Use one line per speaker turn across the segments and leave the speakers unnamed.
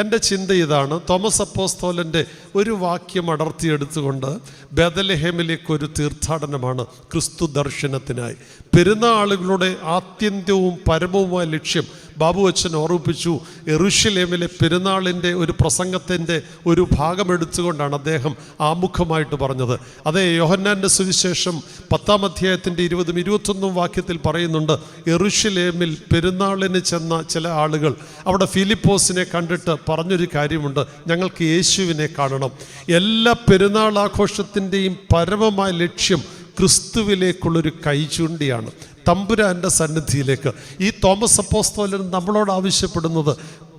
എൻ്റെ ചിന്ത ഇതാണ്. തോമസ് അപ്പോസ്തലൻ്റെ ഒരു വാക്യം അടർത്തിയെടുത്തുകൊണ്ട് ബേത്ലഹേമിലേക്കൊരു തീർത്ഥാടനമാണ് ക്രിസ്തു ദർശനത്തിനായി. പെരുന്നാളുകളുടെ ആത്യന്ത്യവും പരമവുമായ ലക്ഷ്യം ബാബു അച്ഛൻ ഓർമ്മിപ്പിച്ചു. യെരൂശലേമിലെ പെരുന്നാളിൻ്റെ ഒരു പ്രസംഗത്തിൻ്റെ ഒരു ഭാഗം എടുത്തുകൊണ്ടാണ് അദ്ദേഹം ആമുഖമായിട്ട് പറഞ്ഞത്. അതേ, യോഹന്നാൻ്റെ സുവിശേഷം 10-ാം അധ്യായത്തിൻ്റെ 20-21 വാക്യത്തിൽ പറയുന്നുണ്ട്, യെരൂശലേമിൽ പെരുന്നാളിന് ചെന്ന ചില ആളുകൾ അവിടെ ഫിലിപ്പോസിനെ കണ്ടിട്ട് പറഞ്ഞൊരു കാര്യമുണ്ട്, ഞങ്ങൾക്ക് യേശുവിനെ കാണണം. എല്ലാ പെരുന്നാൾ ആഘോഷത്തിൻ്റെയും പരമമായ ലക്ഷ്യം ക്രിസ്തുവിലേക്കുള്ളൊരു കൈചൂണ്ടിയാണ്, തമ്പുരാൻ്റെ സന്നിധിയിലേക്ക്. ഈ തോമസ് അപ്പോസ്തലൻ നമ്മളോട് ആവശ്യപ്പെടുന്നത്,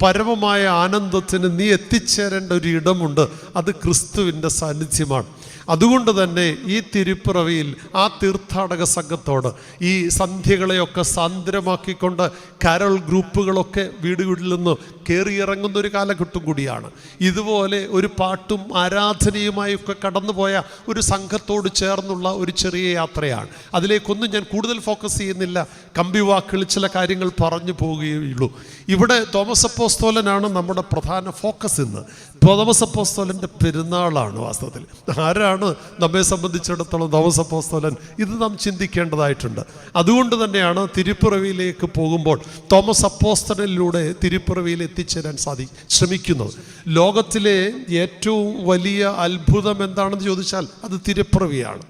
പരമമായ ആനന്ദത്തിന് നീ എത്തിച്ചേരേണ്ട ഒരു ഇടമുണ്ട്, അത് ക്രിസ്തുവിൻ്റെ സാന്നിധ്യമാണ്. അതുകൊണ്ട് തന്നെ ഈ തിരുപ്പിറവിയിൽ ആ തീർത്ഥാടക സംഘത്തോട് ഈ സന്ധ്യകളെയൊക്കെ സാന്ദ്രമാക്കിക്കൊണ്ട് കാരൽ ഗ്രൂപ്പുകളൊക്കെ വീടുകളിൽ നിന്ന് കയറിയിറങ്ങുന്ന ഒരു കാലഘട്ടം കൂടിയാണ്. ഇതുപോലെ ഒരു പാട്ടും ആരാധനയുമായൊക്കെ കടന്നുപോയ ഒരു സംഘത്തോട് ചേർന്നുള്ള ഒരു ചെറിയ യാത്രയാണ്. അതിലേക്കൊന്നും ഞാൻ കൂടുതൽ ഫോക്കസ് ചെയ്യുന്നില്ല, കമ്പിവാക്കുകളിൽ ചില കാര്യങ്ങൾ പറഞ്ഞു പോവുകയുള്ളൂ. ഇവിടെ തോമസ് അപ്പോസ്തലനാണ് നമ്മുടെ പ്രധാന ഫോക്കസ്. ഇന്ന് തോമസ് അപ്പോസ്തലൻ്റെ പെരുന്നാളാണ്. വാസ്തവത്തിൽ ആരാണ് നമ്മെ സംബന്ധിച്ചിടത്തോളം തോമസ് അപ്പോസ്തലൻ? ഇത് നാം ചിന്തിക്കേണ്ടതായിട്ടുണ്ട്. അതുകൊണ്ട് തന്നെയാണ് തിരുപ്പിറവിയിലേക്ക് പോകുമ്പോൾ തോമസ് അപ്പോസ്തലനിലൂടെ തിരുപ്പിറവിയിൽ എത്തിച്ചേരാൻ ശ്രമിക്കുന്നത്. ലോകത്തിലെ ഏറ്റവും വലിയ അത്ഭുതം എന്താണെന്ന് ചോദിച്ചാൽ അത് തിരുപ്പിറവിയാണ്.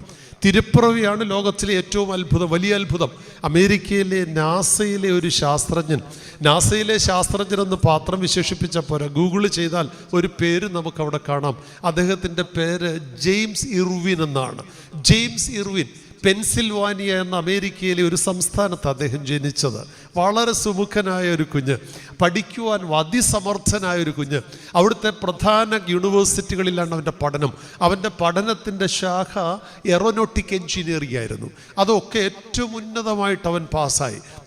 തിരുപ്പിറവിയാണ് ലോകത്തിലെ ഏറ്റവും വലിയ അത്ഭുതം. അമേരിക്കയിലെ നാസയിലെ ഒരു ശാസ്ത്രജ്ഞൻ, നാസയിലെ ശാസ്ത്രജ്ഞനെന്ന് പാത്രം വിശേഷിപ്പിച്ച പോരാ, ഗൂഗിൾ ചെയ്താൽ ഒരു പേര് നമുക്കവിടെ കാണാം. അദ്ദേഹത്തിൻ്റെ പേര് ജെയിംസ് ഇർവിൻ എന്നാണ്. ജെയിംസ് ഇർവിൻ പെൻസിൽവാനിയ എന്ന അമേരിക്കയിലെ ഒരു സംസ്ഥാനത്ത് അദ്ദേഹം ജനിച്ചത്. വളരെ സുമുഖനായ ഒരു കുഞ്ഞ്, പഠിക്കുവാൻ അതിസമർത്ഥനായ ഒരു കുഞ്ഞ്. അവിടുത്തെ പ്രധാന യൂണിവേഴ്സിറ്റികളിലാണ് അവൻ്റെ പഠനം. അവൻ്റെ പഠനത്തിൻ്റെ ശാഖ എറോനോട്ടിക് എൻജിനീയറിംഗ് ആയിരുന്നു. അതൊക്കെ ഏറ്റവും ഉന്നതമായിട്ട് അവൻ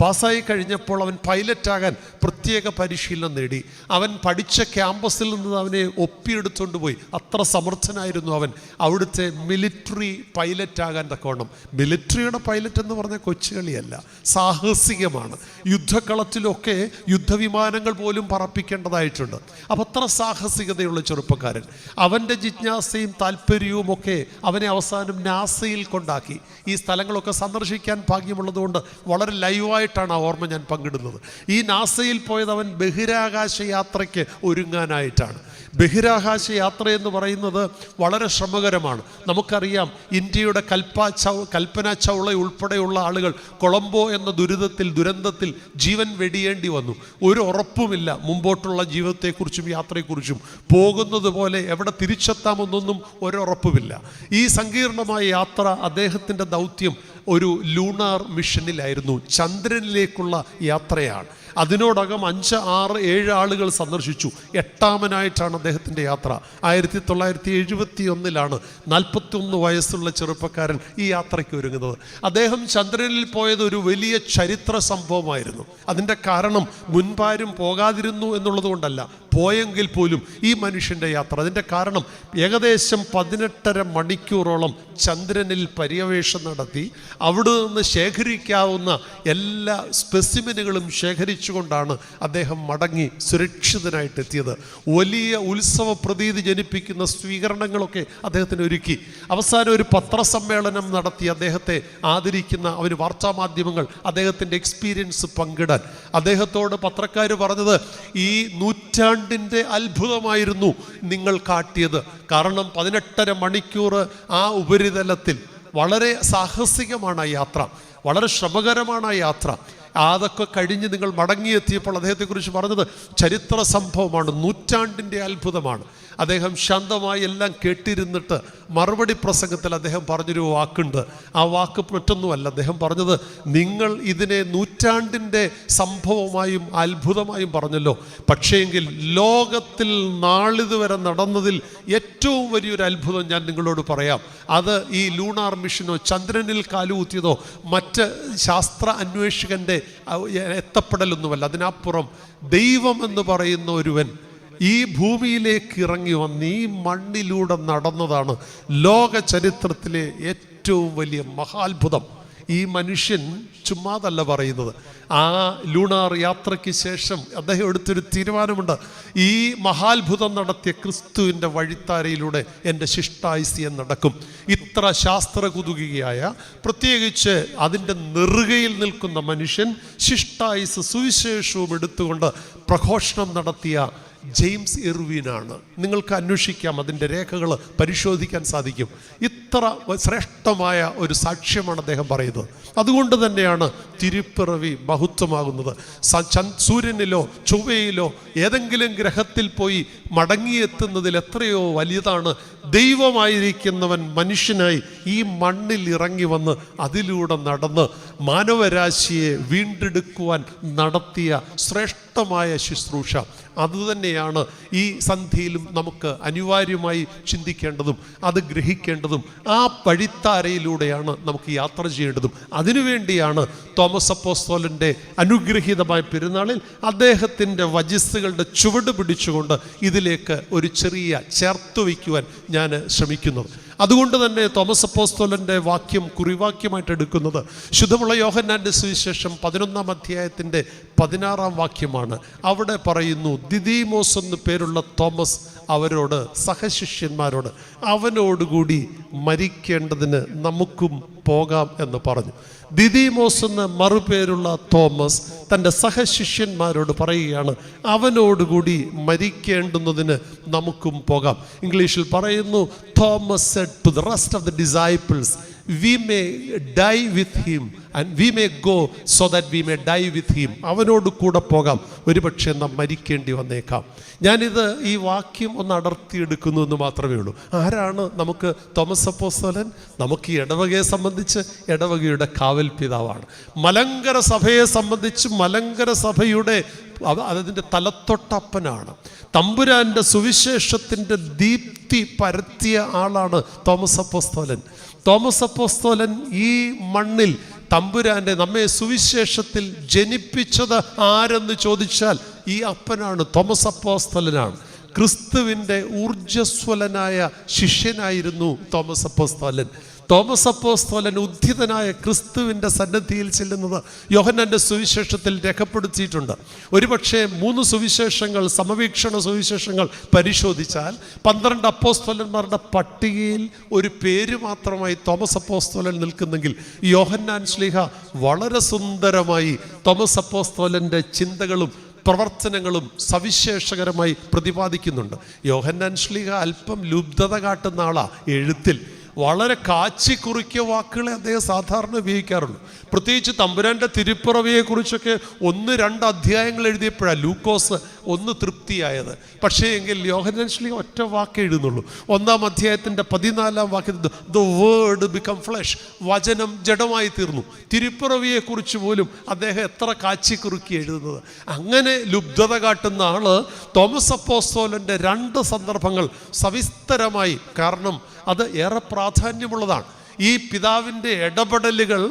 പാസ്സായി കഴിഞ്ഞപ്പോൾ അവൻ പൈലറ്റാകാൻ പ്രത്യേക പരിശീലനം നേടി. അവൻ പഠിച്ച ക്യാമ്പസിൽ നിന്ന് അവനെ ഒപ്പിയെടുത്തുകൊണ്ട് പോയി. അത്ര സമർത്ഥനായിരുന്നു അവൻ. അവിടുത്തെ മിലിറ്ററി പൈലറ്റാകാൻ തക്കവണ്ണം. മിലിറ്ററിയുടെ പൈലറ്റ് എന്ന് പറഞ്ഞാൽ കൊച്ചുകളിയല്ല, സാഹസികമാണ്. യുദ്ധക്കളത്തിലൊക്കെ യുദ്ധവിമാനങ്ങൾ പോലും പറപ്പിക്കേണ്ടതായിട്ടുണ്ട്. അപ്പം അത്ര സാഹസികതയുള്ള ചെറുപ്പക്കാരൻ. അവൻ്റെ ജിജ്ഞാസയും താല്പര്യവും ഒക്കെ അവനെ അവസാനം നാസയിൽ കൊണ്ടാക്കി. ഈ സ്ഥലങ്ങളൊക്കെ സന്ദർശിക്കാൻ ഭാഗ്യമുള്ളതുകൊണ്ട് വളരെ ലൈവായിട്ടാണ് ആ ഓർമ്മ ഞാൻ പങ്കിടുന്നത്. ഈ നാസയിൽ പോയത് അവൻ ബഹിരാകാശ യാത്രയ്ക്ക് ഒരുങ്ങാനായിട്ടാണ്. ബഹിരാകാശ യാത്ര എന്ന് പറയുന്നത് വളരെ ശ്രമകരമാണ്. നമുക്കറിയാം, ഇന്ത്യയുടെ കൽപ്പന ചൗള ഉൾപ്പെടെയുള്ള ആളുകൾ കൊളംബോ എന്ന ദുരന്തത്തിൽ ജീവൻ വെടിയേണ്ടി വന്നു. ഒരു ഉറപ്പുമില്ല മുമ്പോട്ടുള്ള ജീവിതത്തെക്കുറിച്ചും യാത്രയെക്കുറിച്ചും. പോകുന്നത് പോലെ എവിടെ തിരിച്ചെത്താമെന്നൊന്നും ഒരുറപ്പുമില്ല. ഈ സങ്കീർണമായ യാത്ര, അദ്ദേഹത്തിൻ്റെ ദൗത്യം ഒരു ലൂണാർ മിഷനിലായിരുന്നു, ചന്ദ്രനിലേക്കുള്ള യാത്രയാണ്. അതിനോടകം 5, 6, 7 ആളുകൾ സന്ദർശിച്ചു. 8ാമനായിട്ടാണ് അദ്ദേഹത്തിൻ്റെ യാത്ര. 1971 41 വയസ്സുള്ള ചെറുപ്പക്കാരൻ ഈ യാത്രയ്ക്ക് ഒരുങ്ങുന്നത്. അദ്ദേഹം ചന്ദ്രനിൽ പോയത് ഒരു വലിയ ചരിത്ര സംഭവമായിരുന്നു. അതിൻ്റെ കാരണം മുൻപാരും പോകാതിരുന്നു എന്നുള്ളത് കൊണ്ടല്ല, പോയെങ്കിൽ പോലും ഈ മനുഷ്യൻ്റെ യാത്ര. അതിൻ്റെ കാരണം ഏകദേശം 18.5 മണിക്കൂറോളം ചന്ദ്രനിൽ പര്യവേഷണം നടത്തി അവിടെ നിന്ന് ശേഖരിക്കാവുന്ന എല്ലാ സ്പെസിമെനുകളും ശേഖരിച്ചുകൊണ്ടാണ് അദ്ദേഹം മടങ്ങി സുരക്ഷിതനായിട്ടെത്തിയത്. വലിയ ഉത്സവ പ്രതീതി ജനിപ്പിക്കുന്ന സ്വീകരണങ്ങളൊക്കെ അദ്ദേഹത്തിന് ഒരുക്കി. അവസാനം ഒരു പത്രസമ്മേളനം നടത്തി അദ്ദേഹത്തെ ആദരിക്കുന്ന അവന് വാർത്താമാധ്യമങ്ങൾ അദ്ദേഹത്തിൻ്റെ എക്സ്പീരിയൻസ് പങ്കിടാൻ. അദ്ദേഹത്തോട് പത്രക്കാർ പറഞ്ഞത്, ഈ നൂറ്റാണ്ടിൻ്റെ അത്ഭുതമായിരുന്നു നിങ്ങൾ കാട്ടിയത്. കാരണം 18.5 മണിക്കൂർ ആ ഉപരിതലത്തിൽ, വളരെ സാഹസികമാണ് ആ യാത്ര, വളരെ ശ്രമകരമാണ് ആ യാത്ര. അതൊക്കെ കഴിഞ്ഞ് നിങ്ങൾ മടങ്ങിയെത്തിയപ്പോൾ അദ്ദേഹത്തെക്കുറിച്ച് പറഞ്ഞത് ചരിത്ര സംഭവമാണ്, നൂറ്റാണ്ടിൻ്റെ അത്ഭുതമാണ്. അദ്ദേഹം ശാന്തമായി എല്ലാം കേട്ടിരുന്നിട്ട് മറുപടി പ്രസംഗത്തിൽ അദ്ദേഹം പറഞ്ഞൊരു വാക്കുണ്ട്. ആ വാക്ക് മറ്റൊന്നുമല്ല. അദ്ദേഹം പറഞ്ഞത്, നിങ്ങൾ ഇതിനെ നൂറ്റാണ്ടിൻ്റെ സംഭവമായും അത്ഭുതമായും പറഞ്ഞല്ലോ, പക്ഷേങ്കിൽ ലോകത്തിൽ നാളിതുവരെ നടന്നതിൽ ഏറ്റവും വലിയൊരു അത്ഭുതം ഞാൻ നിങ്ങളോട് പറയാം. അത് ഈ ലൂണാർ മിഷനോ ചന്ദ്രനിൽ കാലുകുത്തിയതോ മറ്റ് ശാസ്ത്ര അന്വേഷകൻ്റെ എത്തപ്പെടലൊന്നുമല്ല. അതിനപ്പുറം ദൈവം എന്ന് പറയുന്ന ഒരുവൻ ഈ ഭൂമിയിലേക്ക് ഇറങ്ങി വന്ന് ഈ മണ്ണിലൂടെ നടന്നതാണ് ലോക ചരിത്രത്തിലെ ഏറ്റവും വലിയ മഹാത്ഭുതം. ഈ മനുഷ്യൻ ചുമ്മാതല്ല പറയുന്നത്. ആ ലൂണാർ യാത്രയ്ക്ക് ശേഷം അദ്ദേഹം എടുത്തൊരു തീരുമാനമുണ്ട്. ഈ മഹാത്ഭുതം നടത്തിയ ക്രിസ്തുവിൻ്റെ വഴിത്താരയിലൂടെ എൻ്റെ ശിഷ്ടായുസ്യം നടക്കും. ഇത്ര ശാസ്ത്രകുതുകിയായ, പ്രത്യേകിച്ച് അതിൻ്റെ നെറുകയിൽ നിൽക്കുന്ന മനുഷ്യൻ ശിഷ്ടായുസ് സുവിശേഷവും എടുത്തുകൊണ്ട് പ്രഘോഷണം നടത്തിയ ജെയിംസ് ഇർവിനാണ്. നിങ്ങൾക്ക് അന്വേഷിക്കാം, അതിൻ്റെ രേഖകൾ പരിശോധിക്കാൻ സാധിക്കും. ഇത്ര ശ്രേഷ്ഠമായ ഒരു സാക്ഷ്യമാണ് അദ്ദേഹം പറയുന്നത്. അതുകൊണ്ട് തന്നെയാണ് തിരുപ്പിറവി മഹത്വമാകുന്നത്. സൂര്യനിലോ ചൊവ്വയിലോ ഏതെങ്കിലും ഗ്രഹത്തിൽ പോയി മടങ്ങിയെത്തുന്നതിൽ എത്രയോ വലിയതാണ് ദൈവമായിരിക്കുന്നവൻ മനുഷ്യനായി ഈ മണ്ണിൽ ഇറങ്ങി വന്ന് അതിലൂടെ നടന്ന് മാനവരാശിയെ വീണ്ടെടുക്കുവാൻ നടത്തിയ ശ്രേഷ്ഠമായ ശുശ്രൂഷ. അതുതന്നെയാണ് ഈ സന്ധ്യയിലും നമുക്ക് അനിവാര്യമായി ചിന്തിക്കേണ്ടതും അത് ഗ്രഹിക്കേണ്ടതും. ആ വഴിത്താരയിലൂടെയാണ് നമുക്ക് യാത്ര ചെയ്യേണ്ടതും. അതിനുവേണ്ടിയാണ് തോമസ് അപ്പോസ്തലൻ്റെ അനുഗ്രഹീതമായ പെരുന്നാളിൽ അദ്ദേഹത്തിൻ്റെ വചസ്സുകളുടെ ചുവട് പിടിച്ചുകൊണ്ട് ഇതിലേക്ക് ഒരു ചെറിയ ചേർത്ത് വയ്ക്കുവാൻ ഞാൻ ശ്രമിക്കുന്നത്. അതുകൊണ്ട് തന്നെ തോമസ് അപ്പോസ്തലൻ്റെ വാക്യം കുറിവാക്യമായിട്ട് എടുക്കുന്നത് ശുദ്ധമുള്ള യോഹന്നാൻ്റെ സുവിശേഷം 11-ാം അധ്യായത്തിൻ്റെ 16-ാം വാക്യമാണ്. അവിടെ പറയുന്നു, ദിദീമോസ് എന്ന് പേരുള്ള തോമസ് അവരോട്, സഹശിഷ്യന്മാരോട്, അവനോടുകൂടി മരിക്കേണ്ടതിന് നമുക്കും പോകാം എന്ന് പറഞ്ഞു. ദിദീമോസ് എന്ന് മറുപേരുള്ള തോമസ് തൻ്റെ സഹശിഷ്യന്മാരോട് പറയുകയാണ്, അവനോടുകൂടി മരിക്കേണ്ടുന്നതിന് നമുക്കും പോകാം. ഇംഗ്ലീഷിൽ പറയുന്നു, Thomas said to the rest of the disciples, we may die with him and we may go so that we may die with him. അവനോട് കൂടെ പോകാം, ഒരുപക്ഷെ നാം മരിക്കേണ്ടി വന്നേക്കാം. ഞാനിത് ഈ വാക്യം ഒന്ന് അടർത്തിയെടുക്കുന്നു എന്ന് മാത്രമേ ഉള്ളൂ. ആരാണ് നമുക്ക് തോമസ് അപ്പോസ്തലൻ? നമുക്ക് ഈ ഇടവകയെ സംബന്ധിച്ച് ഇടവകയുടെ കാവൽ പിതാവാണ്. മലങ്കര സഭയെ സംബന്ധിച്ച് മലങ്കര സഭയുടെ അതിൻ്റെ തലത്തൊട്ടപ്പനാണ്. തമ്പുരാൻ്റെ സുവിശേഷത്തിൻ്റെ ദീപ്തി പരത്തിയ ആളാണ് തോമസ് അപ്പോസ്തലൻ. തോമസ് അപ്പോസ്തലൻ ഈ മണ്ണിൽ തമ്പുരാൻ്റെ നമ്മെ സുവിശേഷത്തിൽ ജനിപ്പിച്ചത് ആരെന്ന് ചോദിച്ചാൽ ഈ അപ്പനാണ്, തോമസ് അപ്പോസ്തലനാണ്. ക്രിസ്തുവിൻ്റെ ഊർജ്ജസ്വലനായ ശിഷ്യനായിരുന്നു തോമസ് അപ്പോസ്തലൻ. തോമസ് അപ്പോസ്തലൻ ഉദ്ധിതനായ ക്രിസ്തുവിൻ്റെ സന്നിധിയിൽ ചെല്ലുന്നത് യോഹന്നാൻ്റെ സുവിശേഷത്തിൽ രേഖപ്പെടുത്തിയിട്ടുണ്ട്. ഒരുപക്ഷെ 3 സുവിശേഷങ്ങൾ, സമവീക്ഷണ സുവിശേഷങ്ങൾ പരിശോധിച്ചാൽ 12 അപ്പോസ്തലന്മാരുടെ പട്ടികയിൽ ഒരു പേര് മാത്രമായി തോമസ് അപ്പോസ്തലൻ നിൽക്കുന്നെങ്കിൽ യോഹന്നാൻ ശ്ലീഹ വളരെ സുന്ദരമായി തോമസ് അപ്പോസ്തലൻ്റെ ചിന്തകളും പ്രവർത്തനങ്ങളും സവിശേഷകരമായി പ്രതിപാദിക്കുന്നുണ്ട്. യോഹന്നാൻ ശ്ലീഹ അല്പം ലുബ്ധത കാട്ടുന്ന ആളാ എഴുത്തിൽ. വളരെ കാച്ചിക്കുറിക്കിയ വാക്കുകളെ അദ്ദേഹം സാധാരണ ഉപയോഗിക്കാറുള്ളൂ. പ്രത്യേകിച്ച് തമ്പുരാൻ്റെ തിരുപ്പിറവിയെക്കുറിച്ചൊക്കെ 1-2 അധ്യായങ്ങൾ എഴുതിയപ്പോഴാണ് ലൂക്കോസ് ഒന്ന് തൃപ്തിയായത്. പക്ഷേ എങ്കിൽ യോഹന്നാൻ ശ്ലീഹ ഒറ്റ വാക്ക് എഴുതുന്നുള്ളൂ. 1-ാം അധ്യായത്തിൻ്റെ 14-ാം വാക്യത്തിൽ ദ വേർഡ് ബിക്കം ഫ്ലഷ്, വചനം ജഡമായി തീർന്നു. തിരുപ്പിറവിയെക്കുറിച്ച് പോലും അദ്ദേഹം എത്ര കാച്ചിക്കുറുക്കി എഴുതുന്നത്. അങ്ങനെ ലുബ്ധത കാട്ടുന്ന ആള് തോമസ് അപ്പോസ്തലൻ്റെ 2 സന്ദർഭങ്ങൾ സവിസ്തരമായി, കാരണം അത് ഏറെ പ്രാധാന്യമുള്ളതാണ്. ഈ പിതാവിൻ്റെ ഇടപെടലുകൾ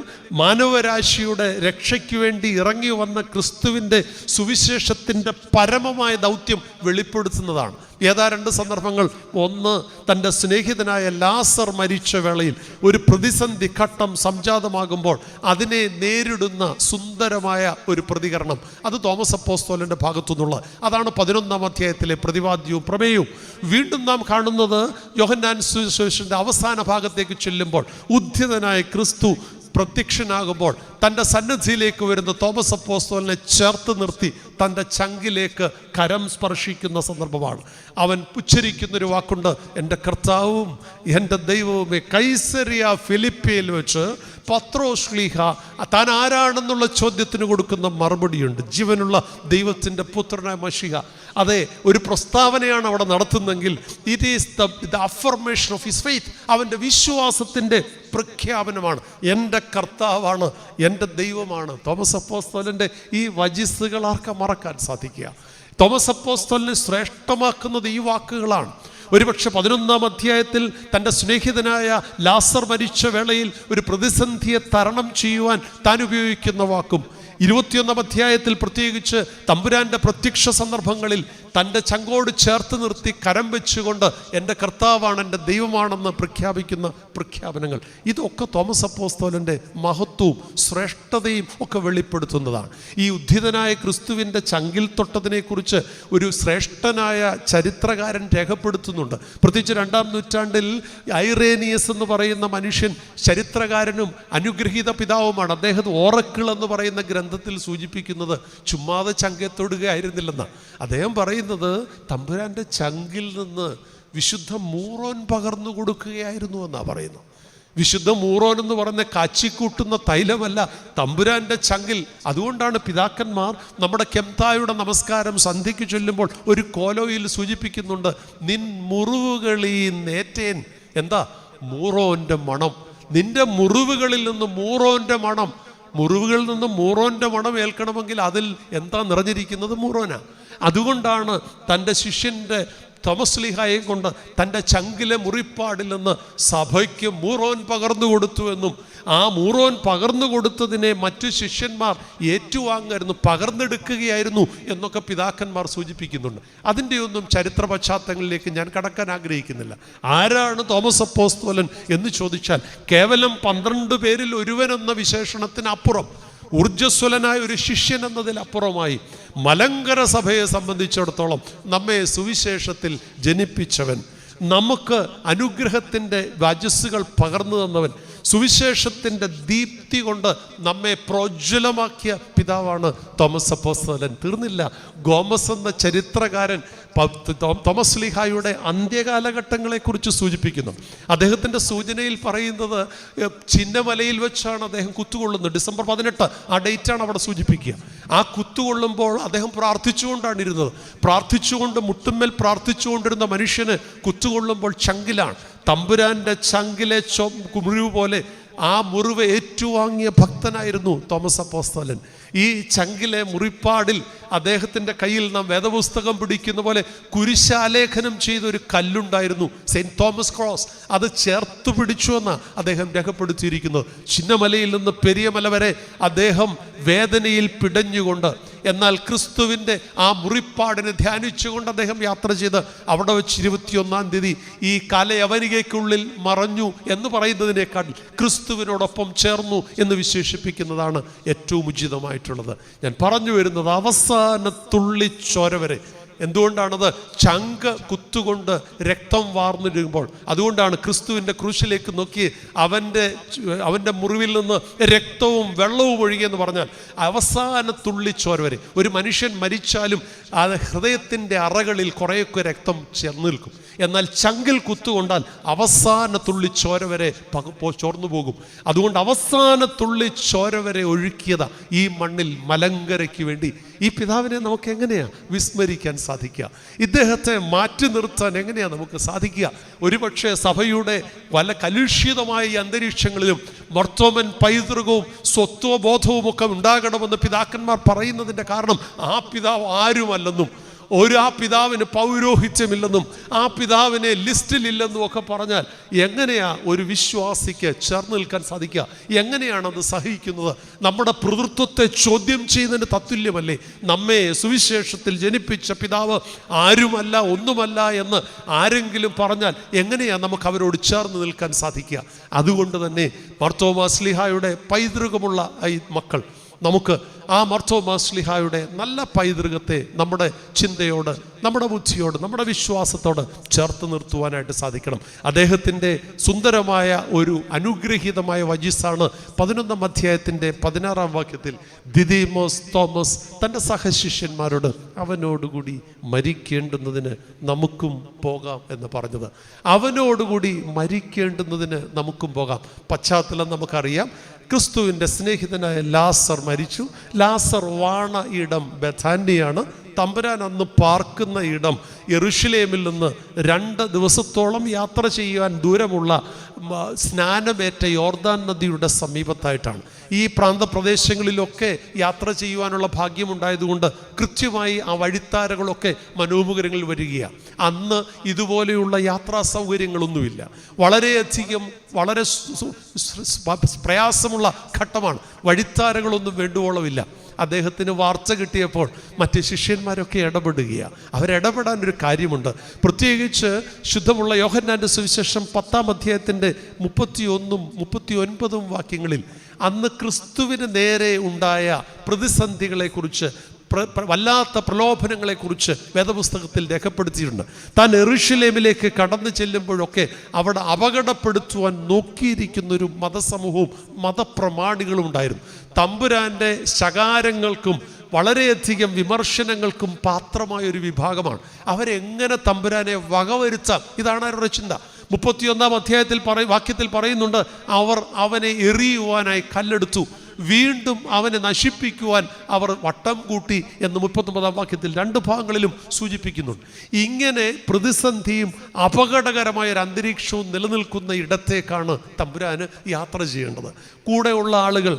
മാനവരാശിയുടെ രക്ഷയ്ക്ക് വേണ്ടി ഇറങ്ങി വന്ന ക്രിസ്തുവിൻ്റെ സുവിശേഷത്തിൻ്റെ പരമമായ ദൗത്യം വെളിപ്പെടുത്തുന്നതാണ്. ഏതാ 2 സന്ദർഭങ്ങൾ? ഒന്ന്, തൻ്റെ സ്നേഹിതനായ ലാസർ മരിച്ച വേളയിൽ ഒരു പ്രതിസന്ധി ഘട്ടം സംജാതമാകുമ്പോൾ അതിനെ നേരിടുന്ന സുന്ദരമായ ഒരു പ്രതികരണം. അത് തോമസ് അപ്പോസ്തലൻ്റെ ഭാഗത്തു നിന്നുള്ള അതാണ് 11-ാം അധ്യായത്തിലെ പ്രതിപാദ്യവും പ്രമേയവും. വീണ്ടും നാം കാണുന്നത് യോഹന്നാൻ സുവിശേഷൻ്റെ അവസാന ഭാഗത്തേക്ക് ചെല്ലുമ്പോൾ ഉദ്ധിതനായ ക്രിസ്തു പ്രത്യക്ഷനാകുമ്പോൾ തൻ്റെ സന്നിധിയിലേക്ക് വരുന്ന തോമസ് അപ്പോസ്തലനെ ചേർത്ത് നിർത്തി തൻ്റെ ചങ്കിലേക്ക് കരം സ്പർശിക്കുന്ന സന്ദർഭമാണ്. അവൻ ഉച്ചരിക്കുന്നൊരു വാക്കുണ്ട്, എൻ്റെ കർത്താവും എൻ്റെ ദൈവവുമേ. കൈസരിയ ഫിലിപ്പിയിൽ വെച്ച് പത്രോസ് ശ്ലീഹ താൻ ആരാണെന്നുള്ള ചോദ്യത്തിന് കൊടുക്കുന്ന മറുപടിയുണ്ട്. ജീവനുള്ള ദൈവത്തിൻ്റെ പുത്രനായ മശിഹ. അതെ, ഒരു പ്രസ്താവനയാണ് അവിടെ നടത്തുന്നെങ്കിൽ it is the affirmation of his faith. അവൻ്റെ വിശ്വാസത്തിൻ്റെ പ്രഖ്യാപനമാണ്. എൻ്റെ കർത്താവാണ്, എൻ്റെ ദൈവമാണ്. തോമസ് അപ്പോസ്തലൻ്റെ ഈ വചസ്സുകൾ ആർക്കും മറക്കാൻ സാധിക്കുക? തോമസ് അപ്പോസ്തലനെ ശ്രേഷ്ഠമാക്കുന്നത് ഈ വാക്കുകളാണ്. ഒരുപക്ഷെ 11-ാം അധ്യായത്തിൽ തൻ്റെ സ്നേഹിതനായ ലാസർ മരിച്ച വേളയിൽ ഒരു പ്രതിസന്ധിയെ തരണം ചെയ്യുവാൻ താൻ ഉപയോഗിക്കുന്ന വാക്കും, 21-ാം അധ്യായത്തിൽ പ്രത്യേകിച്ച് തമ്പുരാൻ്റെ പ്രത്യക്ഷ സന്ദർഭങ്ങളിൽ തൻ്റെ ചങ്കോട് ചേർത്ത് നിർത്തി കരം വെച്ചുകൊണ്ട് എൻ്റെ കർത്താവാണ്, എൻ്റെ ദൈവമാണെന്ന് പ്രഖ്യാപിക്കുന്ന പ്രഖ്യാപനങ്ങൾ, ഇതൊക്കെ തോമസ് അപ്പോസ്തലൻ്റെ മഹത്വവും ശ്രേഷ്ഠതയും ഒക്കെ വെളിപ്പെടുത്തുന്നതാണ്. ഈ ഉദ്ധിതനായ ക്രിസ്തുവിൻ്റെ ചങ്കിൽ തൊട്ടതിനെക്കുറിച്ച് ഒരു ശ്രേഷ്ഠനായ ചരിത്രകാരൻ രേഖപ്പെടുത്തുന്നുണ്ട്. പ്രത്യേകിച്ച് 2-ാം നൂറ്റാണ്ടിൽ ഐറേനിയസ് എന്ന് പറയുന്ന മനുഷ്യൻ ചരിത്രകാരനും അനുഗ്രഹീത പിതാവുമാണ്. അദ്ദേഹം ഓറക്കിൾ എന്ന് പറയുന്ന ഗ്രന്ഥത്തിൽ സൂചിപ്പിക്കുന്നത് ചുമ്മാതെ ചങ്കെ തൊടുകയായിരുന്നില്ലെന്നാണ്. അദ്ദേഹം പറയുന്നത് തമ്പുരാൻ്റെ ചങ്കിൽ നിന്ന് വിശുദ്ധ മൂറോൻ പകർന്നു കൊടുക്കുകയായിരുന്നു എന്നാണ് പറയുന്നത്. വിശുദ്ധ മൂറോൻ എന്ന് പറയുന്ന കാച്ചിക്കൂട്ടുന്ന തൈലമല്ല, തമ്പുരാൻ്റെ ചങ്കിൽ. അതുകൊണ്ടാണ് പിതാക്കന്മാർ നമ്മുടെ കെംതായുടെ നമസ്കാരം സന്ധ്യയ്ക്ക് ചൊല്ലുമ്പോൾ ഒരു കോലോയിൽ സൂചിപ്പിക്കുന്നുണ്ട്, നിൻ മുറിവുകളീ നേറ്റേൻ. എന്താ? മൂറോൻ്റെ മണം. നിന്റെ മുറിവുകളിൽ നിന്ന് മൂറോൻ്റെ മണം. മുറിവുകളിൽ നിന്ന് മൂറോൻ്റെ മണം ഏൽക്കണമെങ്കിൽ അതിൽ എന്താ നിറഞ്ഞിരിക്കുന്നത്? മൂറോനാ. അതുകൊണ്ടാണ് തൻ്റെ ശിഷ്യൻ്റെ തോമസ്ലീഹായെ കൊണ്ട് തൻ്റെ ചങ്കിലെ മുറിപ്പാടിൽ നിന്ന് സഭയ്ക്ക് മൂറോൻ പകർന്നു കൊടുത്തു എന്നും, ആ മൂറോൻ പകർന്നു കൊടുത്തതിനെ മറ്റു ശിഷ്യന്മാർ ഏറ്റുവാങ്ങായിരുന്നു, പകർന്നെടുക്കുകയായിരുന്നു എന്നൊക്കെ പിതാക്കന്മാർ സൂചിപ്പിക്കുന്നുണ്ട്. അതിൻ്റെയൊന്നും ചരിത്ര പശ്ചാത്തലങ്ങളിലേക്ക് ഞാൻ കടക്കാൻ ആഗ്രഹിക്കുന്നില്ല. ആരാണ് തോമസ് അപ്പോസ്തലൻ എന്ന് ചോദിച്ചാൽ കേവലം 12 പേരിൽ ഒരുവനെന്ന വിശേഷണത്തിനപ്പുറം, ഊർജ്ജസ്വലനായ ഒരു ശിഷ്യൻ എന്നതിലപ്പുറമായി മലങ്കര സഭയെ സംബന്ധിച്ചിടത്തോളം നമ്മെ സുവിശേഷത്തിൽ ജനിപ്പിച്ചവൻ, നമുക്ക് അനുഗ്രഹത്തിൻ്റെ വചസ്സുകൾ പകർന്നു തന്നവൻ, സുവിശേഷത്തിൻ്റെ ദീപ്തി കൊണ്ട് നമ്മെ പ്രോജ്വലമാക്കിയ പിതാവാണ് തോമസ് അപ്പോസ്തലൻ. തീർന്നില്ല. ഗോമസ് എന്ന ചരിത്രകാരൻ തോമസ്ലീഹായുടെ അന്ത്യകാലഘട്ടങ്ങളെക്കുറിച്ച് സൂചിപ്പിക്കുന്നു. അദ്ദേഹത്തിൻ്റെ സൂചനയിൽ പറയുന്നത് ചിന്നമലയിൽ വെച്ചാണ് അദ്ദേഹം കുത്തുകൊള്ളുന്നത്. ഡിസംബർ 18 ആ ഡേറ്റാണ് അവിടെ സൂചിപ്പിക്കുക. ആ കുത്തുകൊള്ളുമ്പോൾ അദ്ദേഹം പ്രാർത്ഥിച്ചുകൊണ്ടാണ് ഇരുന്നത്. പ്രാർത്ഥിച്ചുകൊണ്ട് മുട്ടുമ്മേൽ പ്രാർത്ഥിച്ചുകൊണ്ടിരുന്ന മനുഷ്യന് കുത്തുകൊള്ളുമ്പോൾ ചങ്കിലാണ്. തമ്പുരാൻ്റെ ചങ്കിലെ മുറിവ് പോലെ ആ മുറിവ് ഏറ്റുവാങ്ങിയ ഭക്തനായിരുന്നു തോമസ് അപ്പോസ്തലൻ. ഈ ചങ്കിലെ മുറിപ്പാടിൽ അദ്ദേഹത്തിൻ്റെ കയ്യിൽ നാം വേദപുസ്തകം പിടിക്കുന്ന പോലെ കുരിശാലേഖനം ചെയ്തൊരു കല്ലുണ്ടായിരുന്നു, സെയിൻറ്റ് തോമസ് ക്രോസ്. അത് ചേർത്ത് പിടിച്ചു എന്നാണ് അദ്ദേഹം രേഖപ്പെടുത്തിയിരിക്കുന്നത്. ചിന്നമലയിൽ നിന്ന് പെരിയമല വരെ അദ്ദേഹം വേദനയിൽ പിടഞ്ഞുകൊണ്ട്, എന്നാൽ ക്രിസ്തുവിൻ്റെ ആ മുറിപ്പാടിനെ ധ്യാനിച്ചുകൊണ്ട് അദ്ദേഹം യാത്ര ചെയ്ത് അവിടെ വെച്ച് 21-ാം തീയതി ഈ കാലയവനികയ്ക്കുള്ളിൽ മറഞ്ഞു എന്ന് പറയുന്നതിനേക്കാൾ ക്രിസ്തുവിനോടൊപ്പം ചേർന്നു എന്ന് വിശേഷിപ്പിക്കുന്നതാണ് ഏറ്റവും ഉചിതമായിട്ടുള്ളത്. ഞാൻ പറഞ്ഞു വരുന്നത് അവസാനത്തുള്ളി ചോര വരെ. എന്തുകൊണ്ടാണത്? ചങ്ക് കുത്തുകൊണ്ട് രക്തം വാർന്നിടുമ്പോൾ. അതുകൊണ്ടാണ് ക്രിസ്തുവിൻ്റെ ക്രൂശിലേക്ക് നോക്കി അവൻ്റെ മുറിവിൽ നിന്ന് രക്തവും വെള്ളവും ഒഴുകിയെന്ന് പറഞ്ഞാൽ അവസാനത്തുള്ളി ചോര വരെ. ഒരു മനുഷ്യൻ മരിച്ചാലും അത് ഹൃദയത്തിൻ്റെ അറകളിൽ കുറേയൊക്കെ രക്തം ചേർന്ന് നിൽക്കും. എന്നാൽ ചങ്കിൽ കുത്തുകൊണ്ടാൽ അവസാനത്തുള്ളി ചോര വരെ ചോർന്നു പോകും. അതുകൊണ്ട് അവസാനത്തുള്ളി ചോര വരെ ഒഴുക്കിയതാ ഈ മണ്ണിൽ മലങ്കരയ്ക്ക് വേണ്ടി. ഈ പിതാവിനെ നമുക്ക് എങ്ങനെയാണ് വിസ്മരിക്കാൻ സാധിക്കുക? ഇദ്ദേഹത്തെ മാറ്റി നിർത്താൻ എങ്ങനെയാണ് നമുക്ക് സാധിക്കുക? ഒരുപക്ഷെ സഭയുടെ പല കലുഷിതമായ ഈ അന്തരീക്ഷങ്ങളിലും മർത്തോമൻ പൈതൃകവും സ്വത്വബോധവും ഒക്കെ ഉണ്ടാകണമെന്ന് പിതാക്കന്മാർ പറയുന്നതിൻ്റെ കാരണം ആ പിതാവ് ആരുമല്ലെന്നും, ആ പിതാവിന് പൗരോഹിത്യമില്ലെന്നും ആ പിതാവിനെ ലിസ്റ്റിലില്ലെന്നും ഒക്കെ പറഞ്ഞാൽ എങ്ങനെയാ ഒരു വിശ്വാസിക്ക് ചേർന്ന് നിൽക്കാൻ സാധിക്കുക? എങ്ങനെയാണത് സഹിക്കുന്നത്? നമ്മുടെ പിതൃത്വത്തെ ചോദ്യം ചെയ്യുന്നതിന് തത്തുല്യമല്ലേ? നമ്മെ സുവിശേഷത്തിൽ ജനിപ്പിച്ച പിതാവ് ആരുമല്ല ഒന്നുമല്ല എന്ന് ആരെങ്കിലും പറഞ്ഞാൽ എങ്ങനെയാ നമുക്ക് അവരോട് ചേർന്ന് നിൽക്കാൻ സാധിക്കുക? അതുകൊണ്ട് തന്നെ മാർത്തോമാ ശ്ലീഹായുടെ പൈതൃകമുള്ള ഈ മക്കൾ നമുക്ക് ആ മാർത്തോമാ ശ്ലീഹായുടെ നല്ല പൈതൃകത്തെ നമ്മുടെ ചിന്തയോട്, നമ്മുടെ ബുദ്ധിയോട്, നമ്മുടെ വിശ്വാസത്തോട് ചേർത്ത് നിർത്തുവാനായിട്ട് സാധിക്കണം. അദ്ദേഹത്തിൻ്റെ സുന്ദരമായ ഒരു അനുഗ്രഹീതമായ വചസ്സാണ് 11-ാം അധ്യായത്തിൻ്റെ 16-ാം വാക്യത്തിൽ ദിദിമോസ് തോമസ് തൻ്റെ സഹശിഷ്യന്മാരോട് അവനോടുകൂടി മരിക്കേണ്ടുന്നതിന് നമുക്കും പോകാം എന്ന് പറഞ്ഞത്. അവനോടുകൂടി മരിക്കേണ്ടുന്നതിന് നമുക്കും പോകാം. പശ്ചാത്തലം നമുക്കറിയാം. ക്രിസ്തുവിൻ്റെ സ്നേഹിതനായ ലാസർ മരിച്ചു. ലാസർ വാണ ഇടം ബഥാന്യയാണ്. തമ്പുരാൻ അന്ന് പാർക്കുന്ന ഇടം യെരുശലേമിൽ നിന്ന് 2 ദിവസത്തോളം യാത്ര ചെയ്യാൻ ദൂരമുള്ള സ്നാനമേറ്റ യോർദാൻ നദിയുടെ സമീപത്തായിട്ടാണ്. ഈ പ്രാന്തപ്രദേശങ്ങളിലൊക്കെ യാത്ര ചെയ്യുവാനുള്ള ഭാഗ്യമുണ്ടായതുകൊണ്ട് കൃത്യമായി ആ വഴിത്താരകളൊക്കെ മനോമുഖരങ്ങളിൽ വരികയാണ്. അന്ന് ഇതുപോലെയുള്ള യാത്രാ സൗകര്യങ്ങളൊന്നുമില്ല. വളരെ പ്രയാസമുള്ള ഘട്ടമാണ്. വഴിത്താരകളൊന്നും വേണ്ടുവോളമില്ല. അദ്ദേഹത്തിന് വാർത്ത കിട്ടിയപ്പോൾ മറ്റ് ശിഷ്യന്മാരൊക്കെ ഇടപെടുകയാണ്. അവരിടപെടാനൊരു കാര്യമുണ്ട്. പ്രത്യേകിച്ച് ശുദ്ധമുള്ള യോഹന്നാൻ്റെ സുവിശേഷം 10-ാം അധ്യായത്തിൻ്റെ 31-ും 39-ഉം വാക്യങ്ങളിൽ അന്ന് ക്രിസ്തുവിന് നേരെ ഉണ്ടായ പ്രതിസന്ധികളെക്കുറിച്ച്, വല്ലാത്ത പ്രലോഭനങ്ങളെക്കുറിച്ച് വേദപുസ്തകത്തിൽ രേഖപ്പെടുത്തിയിട്ടുണ്ട്. താൻ യെരൂശലേമിലേക്ക് കടന്നു ചെല്ലുമ്പോഴൊക്കെ അവിടെ അപകടപ്പെടുത്തുവാൻ നോക്കിയിരിക്കുന്നൊരു മതസമൂഹവും മതപ്രമാണികളും ഉണ്ടായിരുന്നു. തമ്പുരാൻ്റെ ശകാരങ്ങൾക്കും വളരെയധികം വിമർശനങ്ങൾക്കും പാത്രമായൊരു വിഭാഗമാണ്. അവരെങ്ങനെ തമ്പുരാനെ വകവരുത്താം, ഇതാണ് അവരുടെ ചിന്ത. 31-ാം അധ്യായത്തിൽ വാക്യത്തിൽ പറയുന്നുണ്ട്, അവർ അവനെ എറിയുവാനായി കല്ലെടുത്തു, വീണ്ടും അവനെ നശിപ്പിക്കുവാൻ അവർ വട്ടം കൂട്ടി എന്ന് 39-ാം വാക്യത്തിൽ 2 ഭാഗങ്ങളിലും സൂചിപ്പിക്കുന്നുണ്ട്. ഇങ്ങനെ പ്രതിസന്ധിയും അപകടകരമായ ഒരു അന്തരീക്ഷവും നിലനിൽക്കുന്ന ഇടത്തേക്കാണ് തമ്പുരാന് യാത്ര ചെയ്യേണ്ടത്. കൂടെയുള്ള ആളുകൾ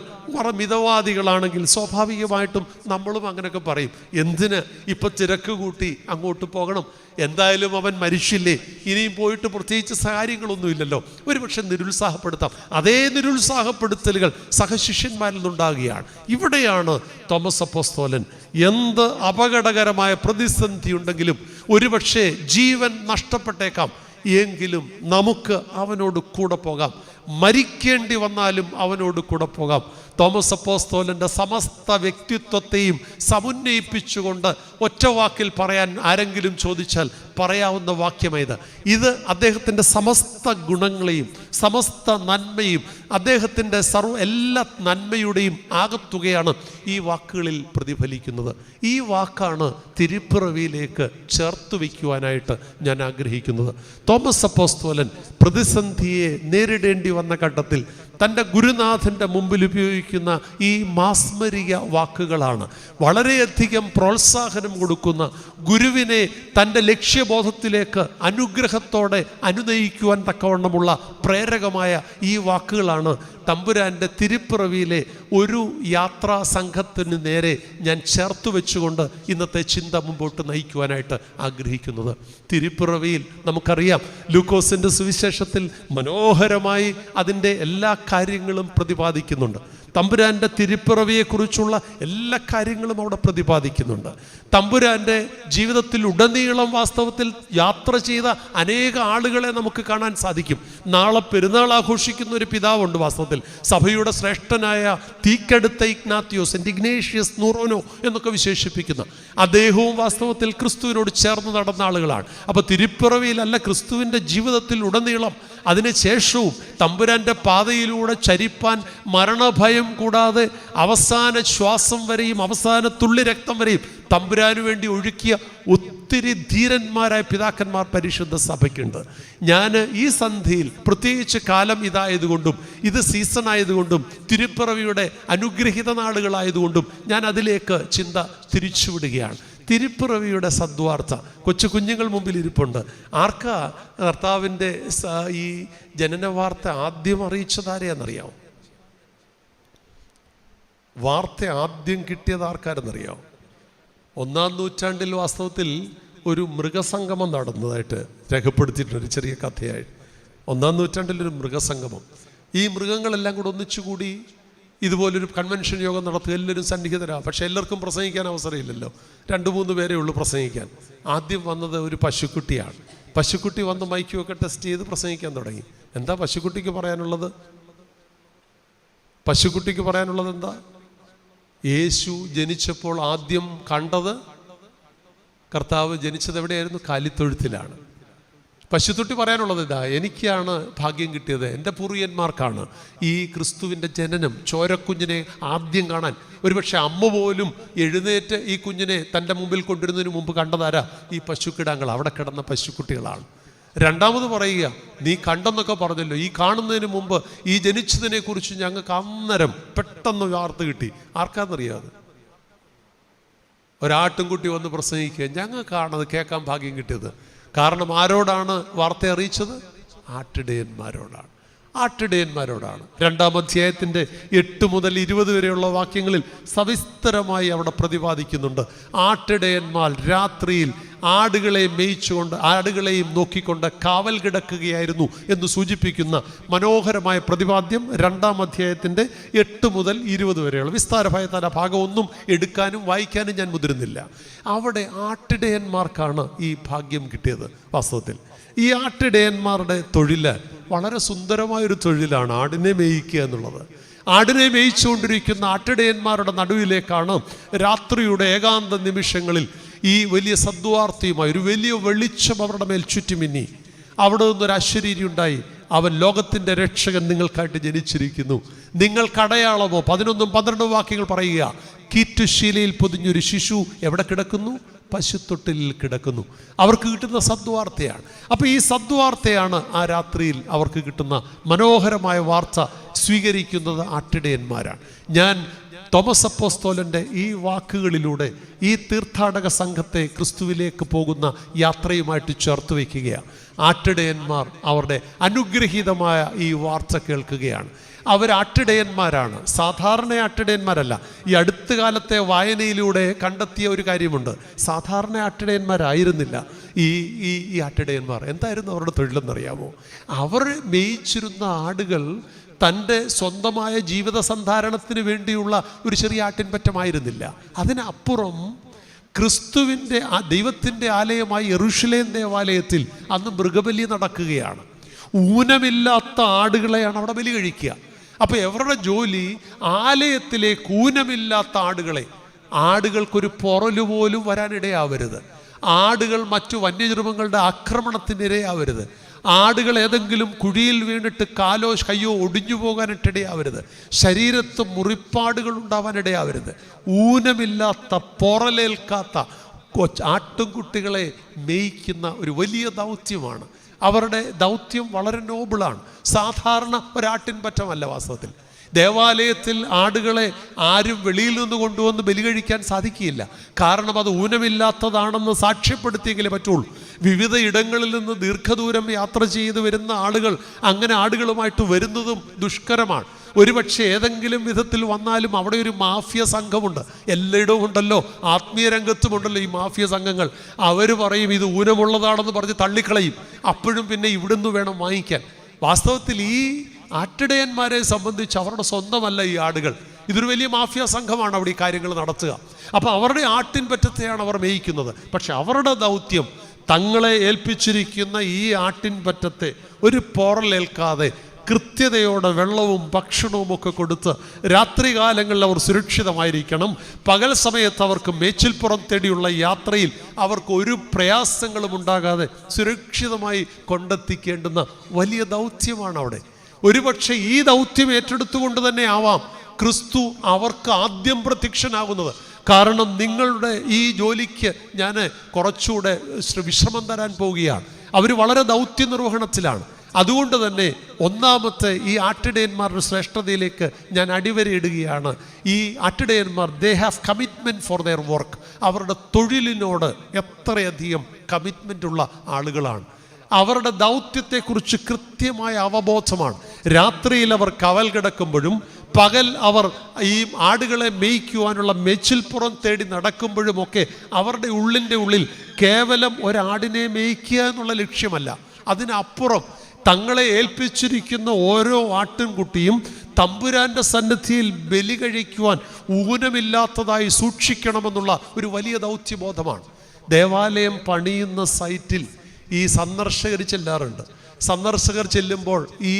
മിതവാദികളാണെങ്കിൽ സ്വാഭാവികമായിട്ടും നമ്മളും അങ്ങനെയൊക്കെ പറയും, എന്തിന് ഇപ്പം തിരക്ക് കൂട്ടി അങ്ങോട്ട് പോകണം, എന്തായാലും അവൻ മരിച്ചില്ലേ, ഇനിയും പോയിട്ട് പ്രത്യേകിച്ച് കാര്യങ്ങളൊന്നുമില്ലല്ലോ. ഒരുപക്ഷെ നിരുത്സാഹപ്പെടുത്താം. അതേ നിരുത്സാഹപ്പെടുത്തലുകൾ സഹശിഷ്യന്മാരിൽ നിന്നുണ്ടാകുകയാണ്. ഇവിടെയാണ് തോമസ് അപ്പോസ്തലൻ എന്ത് അപകടകരമായ പ്രതിസന്ധി ഉണ്ടെങ്കിലും, ഒരുപക്ഷെ ജീവൻ നഷ്ടപ്പെട്ടേക്കാം, എങ്കിലും നമുക്ക് അവനോട് കൂടെ പോകാം, മരിക്കേണ്ടി വന്നാലും അവനോട് കൂടെ പോകാം. തോമസ് അപ്പോസ്തലൻ്റെ സമസ്ത വ്യക്തിത്വത്തെയും സമുന്നയിപ്പിച്ചുകൊണ്ട് ഒറ്റവാക്കിൽ പറയാൻ ആരെങ്കിലും ചോദിച്ചാൽ പറയാവുന്ന വാക്യമേത്? ഇത് അദ്ദേഹത്തിൻ്റെ സമസ്ത ഗുണങ്ങളെയും സമസ്ത നന്മയും അദ്ദേഹത്തിൻ്റെ എല്ലാ നന്മയുടെയും ആകത്തുകയാണ് ഈ വാക്കുകളിൽ പ്രതിഫലിക്കുന്നത്. ഈ വാക്കാണ് തിരുപ്പിറവിയിലേക്ക് ചേർത്ത് വയ്ക്കുവാനായിട്ട് ഞാൻ ആഗ്രഹിക്കുന്നത്. തോമസ് അപ്പോസ്തലൻ പ്രതിസന്ധിയെ നേരിടേണ്ടി വന്ന ഘട്ടത്തിൽ തൻ്റെ ഗുരുനാഥൻ്റെ മുമ്പിൽ ഉപയോഗിക്കുന്ന ഈ മാസ്മരിക വാക്കുകളാണ് വളരെയധികം പ്രോത്സാഹനം കൊടുക്കുന്ന, ഗുരുവിനെ തൻ്റെ ലക്ഷ്യബോധത്തിലേക്ക് അനുഗ്രഹത്തോടെ അനുനയിക്കുവാൻ തക്കവണ്ണമുള്ള പ്രേരകമായ ഈ വാക്കുകളാണ് തമ്പുരാൻ്റെ തിരുപ്പിറവിയിലെ ഒരു യാത്രാ സംഘത്തിന് നേരെ ഞാൻ ചേർത്ത് വെച്ചുകൊണ്ട് ഇന്നത്തെ ചിന്ത മുമ്പോട്ട് നയിക്കുവാനായിട്ട് ആഗ്രഹിക്കുന്നത്. തിരുപ്പിറവിയിൽ നമുക്കറിയാം, ലൂക്കോസിൻ്റെ സുവിശേഷത്തിൽ മനോഹരമായി അതിൻ്റെ എല്ലാ കാര്യങ്ങളും പ്രതിപാദിക്കുന്നുണ്ട്. തമ്പുരാൻ്റെ തിരുപ്പിറവിയെക്കുറിച്ചുള്ള എല്ലാ കാര്യങ്ങളും അവിടെ പ്രതിപാദിക്കുന്നുണ്ട്. തമ്പുരാൻ്റെ ജീവിതത്തിൽ ഉടനീളം വാസ്തവത്തിൽ യാത്ര ചെയ്ത അനേക ആളുകളെ നമുക്ക് കാണാൻ സാധിക്കും. നാളെ പെരുന്നാൾ ആഘോഷിക്കുന്ന ഒരു പിതാവുണ്ട്, വാസ്തവത്തിൽ സഭയുടെ ശ്രേഷ്ഠനായ തീക്കടുത്ത ഇഗ്നാത്തിയോസ്, സെന്റ് ഇഗ്നേഷ്യസ് നൂറോനോ എന്നൊക്കെ വിശേഷിപ്പിക്കുന്ന അദ്ദേഹവും വാസ്തവത്തിൽ ക്രിസ്തുവിനോട് ചേർന്ന് നടന്ന ആളുകളാണ്. അപ്പോൾ തിരുപ്പിറവിയിലല്ല, ക്രിസ്തുവിൻ്റെ ജീവിതത്തിൽ ഉടനീളം അതിനുശേഷവും തമ്പുരാൻ്റെ പാതയിലൂടെ ചരിപ്പാൻ മരണഭയം കൂടാതെ അവസാന ശ്വാസം വരെയും അവസാന തുള്ളി രക്തം വരെയും തമ്പുരാനു വേണ്ടി ഒഴുക്കിയ ഒത്തിരി ധീരന്മാരായ പിതാക്കന്മാർ പരിശുദ്ധ സഭയ്ക്കുണ്ട്. ഞാൻ ഈ സന്ധിയിൽ പ്രത്യേകിച്ച് കാലം ഇതായതുകൊണ്ടും ഇത് സീസൺ ആയതുകൊണ്ടും തിരുപ്പിറവിയുടെ അനുഗ്രഹീത നാളുകളായതുകൊണ്ടും ഞാൻ അതിലേക്ക് ചിന്ത തിരിച്ചുവിടുകയാണ്. തിരുപ്പിറവിയുടെ സദ്വാർത്ത കൊച്ചു കുഞ്ഞുങ്ങൾ മുമ്പിൽ ഇരിപ്പുണ്ട്. ആർക്കാ കർത്താവിൻ്റെ ഈ ജനന വാർത്ത ആദ്യം അറിയിച്ചതാരെയാണെന്നറിയാമോ? വാർത്ത ആദ്യം കിട്ടിയത് ആർക്കാരെന്നറിയാമോ? 1-ാം നൂറ്റാണ്ടിൽ വാസ്തവത്തിൽ ഒരു മൃഗസംഗമം നടന്നതായിട്ട് രേഖപ്പെടുത്തിയിട്ടുണ്ട്, ചെറിയ കഥയായിട്ട്. 1-ാം നൂറ്റാണ്ടിലൊരു മൃഗസംഗമം. ഈ മൃഗങ്ങളെല്ലാം കൂടെ ഒന്നിച്ചുകൂടി ഇതുപോലൊരു കൺവെൻഷൻ യോഗം നടത്തുക. എല്ലാവരും സന്നിഹിതരാണ്, പക്ഷെ എല്ലാവർക്കും പ്രസംഗിക്കാൻ അവസരമില്ലല്ലോ. 2-3 പേരേ ഉള്ളൂ പ്രസംഗിക്കാൻ. ആദ്യം വന്നത് ഒരു പശുക്കുട്ടിയാണ്. പശുക്കുട്ടി വന്ന് മൈക്കുമൊക്കെ ടെസ്റ്റ് ചെയ്ത് പ്രസംഗിക്കാൻ തുടങ്ങി. എന്താ പശുക്കുട്ടിക്ക് പറയാനുള്ളത്? പശുക്കുട്ടിക്ക് പറയാനുള്ളത് എന്താ? യേശു ജനിച്ചപ്പോൾ ആദ്യം കണ്ടത്, കർത്താവ് ജനിച്ചത് എവിടെയായിരുന്നു? കാലിത്തൊഴുത്തിലാണ്. പശുത്തൊട്ടി പറയാനുള്ളത് ഇതാ, എനിക്കാണ് ഭാഗ്യം കിട്ടിയത്, എൻ്റെ പൂർവികന്മാർക്കാണ് ഈ ക്രിസ്തുവിൻ്റെ ജനനം, ചോരക്കുഞ്ഞിനെ ആദ്യം കാണാൻ. ഒരുപക്ഷെ അമ്മ പോലും എഴുന്നേറ്റ് ഈ കുഞ്ഞിനെ തൻ്റെ മുമ്പിൽ കൊണ്ടുവരുന്നതിന് മുമ്പ് കണ്ടതാരാ? ഈ പശുക്കിടാങ്ങൾ, അവിടെ കിടന്ന പശുക്കുട്ടികളാണ്. രണ്ടാമത് പറയുക, നീ കണ്ടെന്നൊക്കെ പറഞ്ഞല്ലോ, ഈ കാണുന്നതിന് മുമ്പ് ഈ ജനിച്ചതിനെ കുറിച്ച് ഞങ്ങൾക്ക് അന്നേരം പെട്ടെന്ന് വാർത്ത കിട്ടി. ആർക്കാന്നറിയാതെ ഒരാട്ടുംകുട്ടി വന്ന് പ്രസംഗിക്കുക, ഞങ്ങൾക്കാണത് കേൾക്കാൻ ഭാഗ്യം കിട്ടിയത്. കാരണം ആരോടാണ് വാർത്ത അറിയിച്ചത്? ആട്ടിടയന്മാരോടാണ്. 2-ാം അധ്യായത്തിൻ്റെ 8 മുതൽ 20 വരെയുള്ള വാക്യങ്ങളിൽ സവിസ്തരമായി അവിടെ പ്രതിപാദിക്കുന്നുണ്ട്. ആട്ടിടയന്മാർ രാത്രിയിൽ ആടുകളെ മേയിച്ചുകൊണ്ട് ആടുകളെയും നോക്കിക്കൊണ്ട് കാവൽ കിടക്കുകയായിരുന്നു എന്ന് സൂചിപ്പിക്കുന്ന മനോഹരമായ പ്രതിപാദ്യം 2-ാം അധ്യായത്തിൻ്റെ 8 മുതൽ 20 വരെയുള്ള വിസ്താരഭയത്താൽ ആ ഭാഗം ഒന്നും എടുക്കാനും വായിക്കാനും ഞാൻ മുതിരുന്നില്ല. അവിടെ ആട്ടിടയന്മാർക്കാണ് ഈ ഭാഗ്യം കിട്ടിയത്. വാസ്തവത്തിൽ ഈ ആട്ടിടയന്മാരുടെ തൊഴിൽ വളരെ സുന്ദരമായൊരു തൊഴിലാണ്, ആടിനെ മേയിക്കുക എന്നുള്ളത്. ആടിനെ മേയിച്ചുകൊണ്ടിരിക്കുന്ന ആട്ടിടയന്മാരുടെ നടുവിലേക്കാണ് രാത്രിയുടെ ഏകാന്ത നിമിഷങ്ങളിൽ ഈ വലിയ സദ്വാർത്തയുമായി ഒരു വലിയ വെളിച്ചം അവരുടെ മേൽ ചുറ്റുമിന്നി. അവിടെ നിന്നൊരു അശരീരി ഉണ്ടായി, അവൻ ലോകത്തിൻ്റെ രക്ഷകൻ നിങ്ങൾക്കായിട്ട് ജനിച്ചിരിക്കുന്നു, നിങ്ങൾക്കടയാളമോ. 11-12 വാക്യങ്ങൾ പറയുക. കീറ്റുശീലയിൽ പൊതിഞ്ഞൊരു ശിശു എവിടെ കിടക്കുന്നു? പശുത്തൊട്ടിലിൽ കിടക്കുന്നു. അവർക്ക് കിട്ടുന്ന സദ്വാർത്തയാണ്. അപ്പോൾ ഈ സദ്വാർത്തയാണ് ആ രാത്രിയിൽ അവർക്ക് കിട്ടുന്ന മനോഹരമായ വാർത്ത സ്വീകരിക്കുന്നത് ആട്ടിടയന്മാരാണ്. ഞാൻ തോമസ് അപ്പോസ്തലൻ്റെ ഈ വാക്കുകളിലൂടെ ഈ തീർത്ഥാടക സംഘത്തെ ക്രിസ്തുവിലേക്ക് പോകുന്ന യാത്രയുമായിട്ട് ചേർത്ത് വയ്ക്കുകയാണ്. ആട്ടിടയന്മാർ അവരുടെ അനുഗ്രഹീതമായ ഈ വാർത്ത കേൾക്കുകയാണ്. അവർ ആട്ടിടയന്മാരാണ്, സാധാരണ ആട്ടിടയന്മാരല്ല. ഈ അടുത്ത കാലത്തെ വായനയിലൂടെ കണ്ടെത്തിയ ഒരു കാര്യമുണ്ട്, സാധാരണ ആട്ടിടയന്മാരായിരുന്നില്ല ഈ ആട്ടിടയന്മാർ. എന്തായിരുന്നു അവരുടെ തൊഴിലെന്നറിയാമോ? അവർ മേയിച്ചിരുന്ന ആടുകൾ തൻ്റെ സ്വന്തമായ ജീവിത സന്ധാരണത്തിന് വേണ്ടിയുള്ള ഒരു ചെറിയ ആട്ടിൻപറ്റമായിരുന്നില്ല. അതിനപ്പുറം ക്രിസ്തുവിൻ്റെ ദൈവത്തിൻ്റെ ആലയമായി യെരൂശലേം ദേവാലയത്തിൽ അന്ന് മൃഗബലി നടക്കുകയാണ്. ഊനമില്ലാത്ത ആടുകളെയാണ് അവിടെ ബലി കഴിക്കുക. അപ്പോൾ അവരുടെ ജോലി ആലയത്തിലേക്ക് ഊനമില്ലാത്ത ആടുകൾക്കൊരു പൊറല് പോലും വരാനിടയാവരുത്. ആടുകൾ മറ്റു വന്യജീവികളുടെ ആക്രമണത്തിനിരയാവരുത്. ആടുകൾ ഏതെങ്കിലും കുഴിയിൽ വീണിട്ട് കാലോ കയ്യോ ഒടിഞ്ഞു പോകാനിട്ടിടയാവരുത്. ശരീരത്ത് മുറിപ്പാടുകൾ ഉണ്ടാവാനിടയാവരുത്. ഊനമില്ലാത്ത പൊറലേൽക്കാത്ത ആട്ടുംകുട്ടികളെ മേയ്ക്കുന്ന ഒരു വലിയ ദൗത്യമാണ്. അവരുടെ ദൗത്യം വളരെ നോബിളാണ്. സാധാരണ ഒരാട്ടിൻപറ്റമല്ല. വാസ്തവത്തിൽ ദേവാലയത്തിൽ ആടുകളെ ആരും വെളിയിൽ നിന്ന് കൊണ്ടുവന്ന് ബലി കഴിക്കാൻ സാധിക്കുകയില്ല. കാരണം അത് ഊനമില്ലാത്തതാണെന്ന് സാക്ഷ്യപ്പെടുത്തിയെങ്കിലേ പറ്റുള്ളൂ. വിവിധ ഇടങ്ങളിൽ നിന്ന് ദീർഘദൂരം യാത്ര ചെയ്ത് വരുന്ന ആളുകൾ അങ്ങനെ ആടുകളുമായിട്ട് വരുന്നതും ദുഷ്കരമാണ്. ഒരുപക്ഷെ ഏതെങ്കിലും വിധത്തിൽ വന്നാലും അവിടെ ഒരു മാഫിയ സംഘമുണ്ട്. എല്ലായിടവും ഉണ്ടല്ലോ, ആത്മീയ രംഗത്തുമുണ്ടല്ലോ ഈ മാഫിയ സംഘങ്ങൾ. അവർ പറയും ഇത് ഊനമുള്ളതാണെന്ന് പറഞ്ഞ് തള്ളിക്കളയും. അപ്പോഴും പിന്നെ ഇവിടുന്ന് വേണം വാങ്ങിക്കാൻ. വാസ്തവത്തിൽ ഈ ആട്ടിടയന്മാരെ സംബന്ധിച്ച് അവരുടെ സ്വന്തമല്ല ഈ ആടുകൾ. ഇതൊരു വലിയ മാഫിയ സംഘമാണ് അവിടെ ഈ കാര്യങ്ങൾ നടത്തുക. അപ്പോൾ അവരുടെ ആട്ടിൻപറ്റത്തെയാണ് അവർ മേയിക്കുന്നത്. പക്ഷെ അവരുടെ ദൗത്യം തങ്ങളെ ഏൽപ്പിച്ചിരിക്കുന്ന ഈ ആട്ടിൻപറ്റത്തെ ഒരു പോറലേൽക്കാതെ കൃത്യതയോടെ വെള്ളവും ഭക്ഷണവും ഒക്കെ കൊടുത്ത് രാത്രികാലങ്ങളിൽ അവർ സുരക്ഷിതമായിരിക്കണം. പകൽ സമയത്ത് അവർക്ക് മേച്ചിൽപ്പുറം തേടിയുള്ള യാത്രയിൽ അവർക്ക് ഒരു പ്രയാസങ്ങളും ഉണ്ടാകാതെ സുരക്ഷിതമായി കൊണ്ടെത്തിക്കേണ്ടുന്ന വലിയ ദൗത്യമാണ് അവിടെ. ഒരുപക്ഷെ ഈ ദൗത്യം ഏറ്റെടുത്തുകൊണ്ട് തന്നെ ആവാം ക്രിസ്തു അവർക്ക് ആദ്യം പ്രത്യക്ഷനാകുന്നത്. കാരണം നിങ്ങളുടെ ഈ ജോലിക്ക് ഞാൻ കുറച്ചുകൂടെ വിശ്രമം തരാൻ പോവുകയാണ്. അവർ വളരെ ദൗത്യ നിർവഹണത്തിലാണ്. അതുകൊണ്ട് തന്നെ ഒന്നാമത്തെ ഈ ആട്ടിടയന്മാരുടെ ശ്രേഷ്ഠതയിലേക്ക് ഞാൻ അടിവരയിടുകയാണ്. ഈ ആട്ടിടയന്മാർ they have commitment for their work. അവരുടെ തൊഴിലിനോട് എത്രയധികം കമ്മിറ്റ്മെൻ്റ് ഉള്ള ആളുകളാണ്. അവരുടെ ദൗത്യത്തെക്കുറിച്ച് കൃത്യമായ അവബോധമാണ്. രാത്രിയിൽ അവർ കവൽ കിടക്കുമ്പോഴും പകൽ അവർ ഈ ആടുകളെ മേയ്ക്കുവാനുള്ള മേച്ചിൽപ്പുറം തേടി നടക്കുമ്പോഴുമൊക്കെ അവരുടെ ഉള്ളിൽ കേവലം ഒരാടിനെ മേയ്ക്കുക എന്നുള്ള ലക്ഷ്യമല്ല. അതിനപ്പുറം തങ്ങളെ ഏൽപ്പിച്ചിരിക്കുന്ന ഓരോ ആട്ടിൻകുട്ടിയും തമ്പുരാൻ്റെ സന്നിധിയിൽ ബലി കഴിക്കുവാൻ ഊനമില്ലാത്തതായി സൂക്ഷിക്കണമെന്നുള്ള ഒരു വലിയ ദൗത്യബോധമാണ്. ദേവാലയം പണിയുന്ന സൈറ്റിൽ ഈ സന്ദർശകർ ചെല്ലാറുണ്ട്. സന്ദർശകർ ചെല്ലുമ്പോൾ ഈ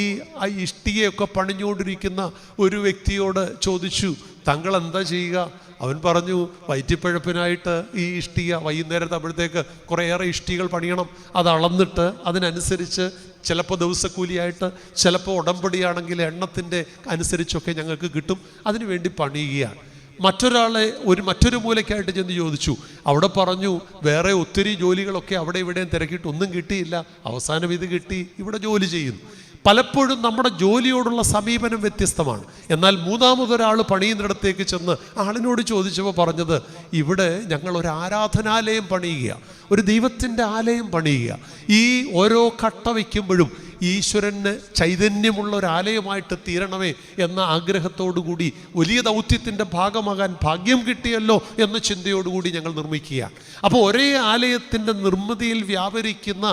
ഇഷ്ടികയൊക്കെ പണിഞ്ഞുകൊണ്ടിരിക്കുന്ന ഒരു വ്യക്തിയോട് ചോദിച്ചു, താങ്കൾ എന്താ ചെയ്യുക? അവൻ പറഞ്ഞു, വയറ്റിപ്പഴപ്പിനായിട്ട് ഈ ഇഷ്ടിക വൈകുന്നേരത്തപ്പോഴത്തേക്ക് കുറേയേറെ ഇഷ്ടികൾ പണിയണം. അത് അളന്നിട്ട് അതിനനുസരിച്ച് ചിലപ്പോൾ ദിവസക്കൂലിയായിട്ട്, ചിലപ്പോൾ ഉടമ്പടിയാണെങ്കിൽ എണ്ണത്തിൻ്റെ അനുസരിച്ചൊക്കെ ഞങ്ങൾക്ക് കിട്ടും. അതിനു വേണ്ടി പണിയുകയാണ്. മറ്റൊരാളെ മറ്റൊരു മൂലയ്ക്കായിട്ട് ചെന്ന് ചോദിച്ചു. അവിടെ പറഞ്ഞു, വേറെ ഒത്തിരി ജോലികളൊക്കെ അവിടെ ഇവിടെയും തിരക്കിയിട്ട് ഒന്നും കിട്ടിയില്ല, അവസാനം ഇത് കിട്ടി, ഇവിടെ ജോലി ചെയ്യുന്നു. പലപ്പോഴും നമ്മുടെ ജോലിയോടുള്ള സമീപനം വ്യത്യസ്തമാണ്. എന്നാൽ മൂന്നാമതൊരാൾ പണിയുന്നിടത്തേക്ക് ചെന്ന് ആളിനോട് ചോദിച്ചപ്പോൾ പറഞ്ഞത്, ഇവിടെ ഞങ്ങൾ ഒരു ആരാധനാലയം പണിയുക, ഒരു ദൈവത്തിൻ്റെ ആലയം പണിയുക. ഈ ഓരോ കട്ട വയ്ക്കുമ്പോഴും ഈശ്വരന് ചൈതന്യമുള്ള ഒരു ആലയമായിട്ട് തീരണമേ എന്ന ആഗ്രഹത്തോടുകൂടി വലിയ ദൗത്യത്തിൻ്റെ ഭാഗമാകാൻ ഭാഗ്യം കിട്ടിയല്ലോ എന്ന ചിന്തയോടുകൂടി ഞങ്ങൾ നിർമ്മിക്കുകയാണ്. അപ്പോൾ ഒരേ ആലയത്തിൻ്റെ നിർമ്മിതിയിൽ വ്യാപരിക്കുന്ന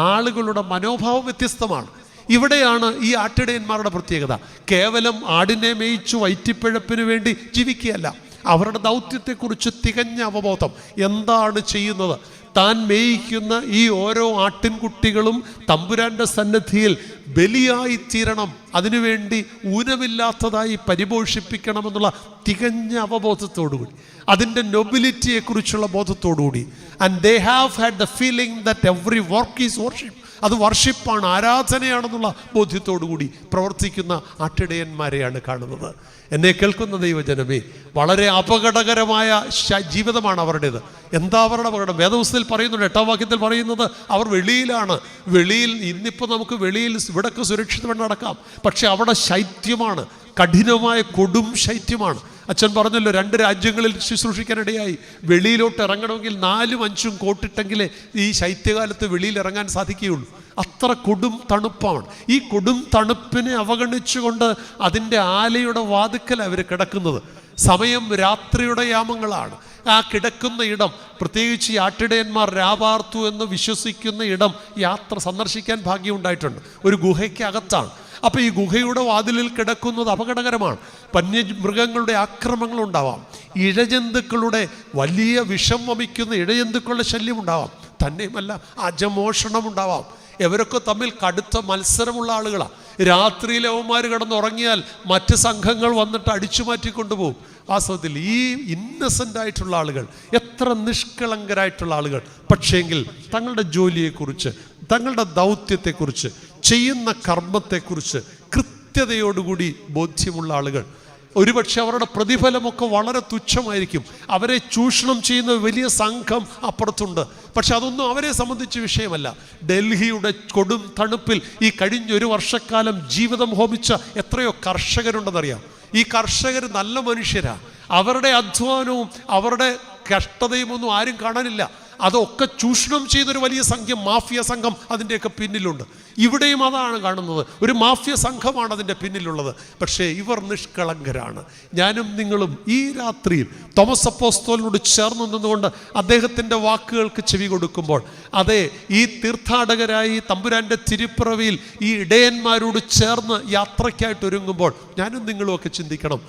ആളുകളുടെ മനോഭാവം വ്യത്യസ്തമാണ്. ഇവിടെയാണ് ഈ ആട്ടിടയന്മാരുടെ പ്രത്യേകത. കേവലം ആടിനെ മേയിച്ചു വയറ്റിപ്പിഴപ്പിന് വേണ്ടി ജീവിക്കുകയല്ല, അവരുടെ ദൗത്യത്തെക്കുറിച്ച് തികഞ്ഞ അവബോധം. എന്താണ് ചെയ്യുന്നത്? താൻ മേയിക്കുന്ന ഈ ഓരോ ആട്ടിൻകുട്ടികളും തമ്പുരാൻ്റെ സന്നിധിയിൽ ബലിയായി തീരണം, അതിനുവേണ്ടി ഊനമില്ലാത്തതായി പരിപോഷിപ്പിക്കണമെന്നുള്ള തികഞ്ഞ അവബോധത്തോടുകൂടി, അതിൻ്റെ നൊബിലിറ്റിയെക്കുറിച്ചുള്ള ബോധത്തോടുകൂടി. And they have had the feeling that every work is worship, അത് വർഷിപ്പാണ്, ആരാധനയാണെന്നുള്ള ബോധ്യത്തോടുകൂടി പ്രവർത്തിക്കുന്ന ആട്ടിടയന്മാരെയാണ് കാണുന്നത്. എന്നെ കേൾക്കുന്ന ദൈവജനമേ, വളരെ അപകടകരമായ ജീവിതമാണ് അവരുടേത്. എന്താ അവരുടെ അപകടം? വേദപുസ്തകത്തിൽ പറയുന്നുണ്ട്, 8-ാം വാക്യത്തിൽ പറയുന്നത് അവർ വെളിയിലാണ്. വെളിയിൽ ഇന്നിപ്പോൾ നമുക്ക് വെളിയിൽ ഇവിടൊക്കെ സുരക്ഷിതമായി നടക്കാം, പക്ഷെ അവിടെ ശൈത്യമാണ്, കഠിനമായ കൊടും ശൈത്യമാണ്. അച്ഛൻ പറഞ്ഞല്ലോ, 2 രാജ്യങ്ങളിൽ ശുശ്രൂഷിക്കാനിടയായി. വെളിയിലോട്ട് ഇറങ്ങണമെങ്കിൽ 4-5 കോട്ടിട്ടെങ്കിലേ ഈ ശൈത്യകാലത്ത് വെളിയിൽ ഇറങ്ങാൻ സാധിക്കുകയുള്ളൂ. അത്ര കൊടും തണുപ്പാണ്. ഈ കൊടും തണുപ്പിനെ അവഗണിച്ചുകൊണ്ട് അതിൻ്റെ ആലയുടെ വാതിക്കൽ അവർ കിടക്കുന്നത്. സമയം രാത്രിയുടെ യാമങ്ങളാണ്. ആ കിടക്കുന്ന ഇടം, പ്രത്യേകിച്ച് ഈ ആട്ടിടയന്മാർ രാപാർത്തു എന്ന് വിശ്വസിക്കുന്ന ഇടം യാത്ര സന്ദർശിക്കാൻ ഭാഗ്യമുണ്ടായിട്ടുണ്ട്. ഒരു ഗുഹയ്ക്കകത്താണ്. അപ്പോൾ ഈ ഗുഹയുടെ വാതിലിൽ കിടക്കുന്നത് അപകടകരമാണ്. വന്യമൃഗങ്ങളുടെ ആക്രമണങ്ങളുണ്ടാവാം, ഇഴജന്തുക്കളുടെ വലിയ വിഷം വമിക്കുന്ന ഇഴജന്തുക്കളുടെ ശല്യം ഉണ്ടാവാം, തന്നെയുമല്ല അജമോഷണം ഉണ്ടാവാം. ഇവരൊക്കെ തമ്മിൽ കടുത്ത മത്സരമുള്ള ആളുകളാണ്. രാത്രിയിൽ അവന്മാർ കിടന്നുറങ്ങിയാൽ മറ്റ് സംഘങ്ങൾ വന്നിട്ട് അടിച്ചു മാറ്റിക്കൊണ്ടുപോകും. വാസ്തവത്തിൽ ഈ ഇന്നസെൻ്റ് ആയിട്ടുള്ള ആളുകൾ, എത്ര നിഷ്കളങ്കരായിട്ടുള്ള ആളുകൾ, പക്ഷേങ്കിൽ തങ്ങളുടെ ജോലിയെക്കുറിച്ച്, തങ്ങളുടെ ദൗത്യത്തെക്കുറിച്ച്, ചെയ്യുന്ന കർമ്മത്തെക്കുറിച്ച് കൃത്യതയോടുകൂടി ബോധ്യമുള്ള ആളുകൾ. ഒരുപക്ഷെ അവരുടെ പ്രതിഫലമൊക്കെ വളരെ തുച്ഛമായിരിക്കും. അവരെ ചൂഷണം ചെയ്യുന്ന വലിയ സംഘം അപ്പുറത്തുണ്ട്. പക്ഷെ അതൊന്നും അവരെ സംബന്ധിച്ച് വിഷയമല്ല. ഡൽഹിയുടെ കൊടും തണുപ്പിൽ ഈ കഴിഞ്ഞ 1 വർഷക്കാലം ജീവിതം ഹോമിച്ച എത്രയോ കർഷകരുണ്ടെന്നറിയാം. ഈ കർഷകർ നല്ല മനുഷ്യരാണ്. അവരുടെ അധ്വാനവും അവരുടെ കഷ്ടതയും ഒന്നും ആരും കാണാനില്ല. അതൊക്കെ ചൂഷണം ചെയ്തൊരു വലിയ സംഘം, മാഫിയ സംഘം അതിൻ്റെയൊക്കെ പിന്നിലുണ്ട്. ഇവിടെയും അതാണ് കാണുന്നത്, ഒരു മാഫിയ സംഘമാണ് അതിൻ്റെ പിന്നിലുള്ളത്. പക്ഷേ ഇവർ നിഷ്കളങ്കരാണ്. ഞാനും നിങ്ങളും ഈ രാത്രിയിൽ തോമസ് അപ്പോസ്തലനോട് ചേർന്ന് നിന്നുകൊണ്ട് അദ്ദേഹത്തിൻ്റെ വാക്കുകൾക്ക് ചെവി കൊടുക്കുമ്പോൾ, അതെ, ഈ തീർത്ഥാടകരായി തമ്പുരാൻ്റെ തിരുപ്പിറവിയിൽ ഈ ഇടയന്മാരോട് ചേർന്ന് യാത്രയ്ക്കായിട്ട് ഒരുങ്ങുമ്പോൾ ഞാനും നിങ്ങളും ഒക്കെ ചിന്തിക്കണം,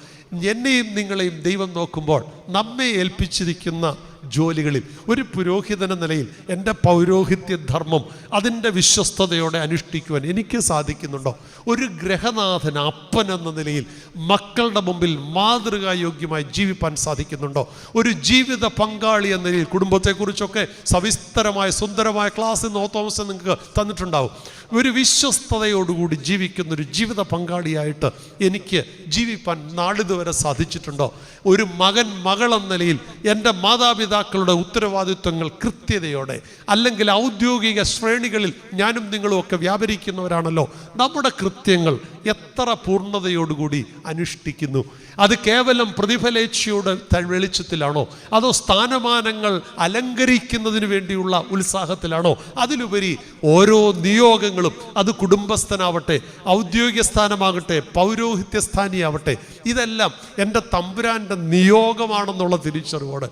എന്നെയും നിങ്ങളെയും ദൈവം നോക്കുമ്പോൾ നമ്മെ ഏൽപ്പിച്ചിരിക്കുന്ന ജോലികളിൽ ഒരു പുരോഹിതൻ എന്ന നിലയിൽ എൻ്റെ പൗരോഹിത്യ ധർമ്മം അതിൻ്റെ വിശ്വസ്തയോടെ അനുഷ്ഠിക്കുവാൻ എനിക്ക് സാധിക്കുന്നുണ്ടോ? ഒരു ഗ്രഹനാഥൻ, അപ്പൻ എന്ന നിലയിൽ മക്കളുടെ മുമ്പിൽ മാതൃകായോഗ്യമായി ജീവിപ്പാൻ സാധിക്കുന്നുണ്ടോ? ഒരു ജീവിത പങ്കാളി എന്ന നിലയിൽ കുടുംബത്തെക്കുറിച്ചൊക്കെ സവിസ്തരമായ സുന്ദരമായ ക്ലാസ് തോമസ് നിങ്ങൾക്ക് തന്നിട്ടുണ്ടാവും. ഒരു വിശ്വസ്തയോടുകൂടി ജീവിക്കുന്നൊരു ജീവിത പങ്കാളിയായിട്ട് എനിക്ക് ജീവിപ്പാൻ നാളിതുവരെ സാധിച്ചിട്ടുണ്ടോ? ഒരു മകൻ, മകൾ എന്ന നിലയിൽ എൻ്റെ മാതാപിതാക്കളുടെ ഉത്തരവാദിത്വങ്ങൾ കൃത്യതയോടെ, അല്ലെങ്കിൽ ഔദ്യോഗിക ശ്രേണികളിൽ ഞാനും നിങ്ങളും ഒക്കെ വ്യാപരിക്കുന്നവരാണല്ലോ. നമ്മുടെ കൃത്യങ്ങൾ എത്ര പൂർണ്ണതയോടുകൂടി അനുഷ്ഠിക്കുന്നു? അത് കേവലം പ്രതിഫലേച്ഛയുടെ വെളിച്ചത്തിലാണോ? അതോ സ്ഥാനമാനങ്ങൾ അലങ്കരിക്കുന്നതിന് വേണ്ടിയുള്ള ഉത്സാഹത്തിലാണോ? അതിലുപരി ഓരോ നിയോഗങ്ങളും, അത് കുടുംബസ്ഥനാവട്ടെ, ഔദ്യോഗിക സ്ഥാനമാകട്ടെ, പൗരോഹിത്യ സ്ഥാനിയാവട്ടെ, ഇതെല്ലാം എൻ്റെ തമ്പുരാൻ്റെ നിയോഗമാണെന്നുള്ള തിരിച്ചറിവോടെ,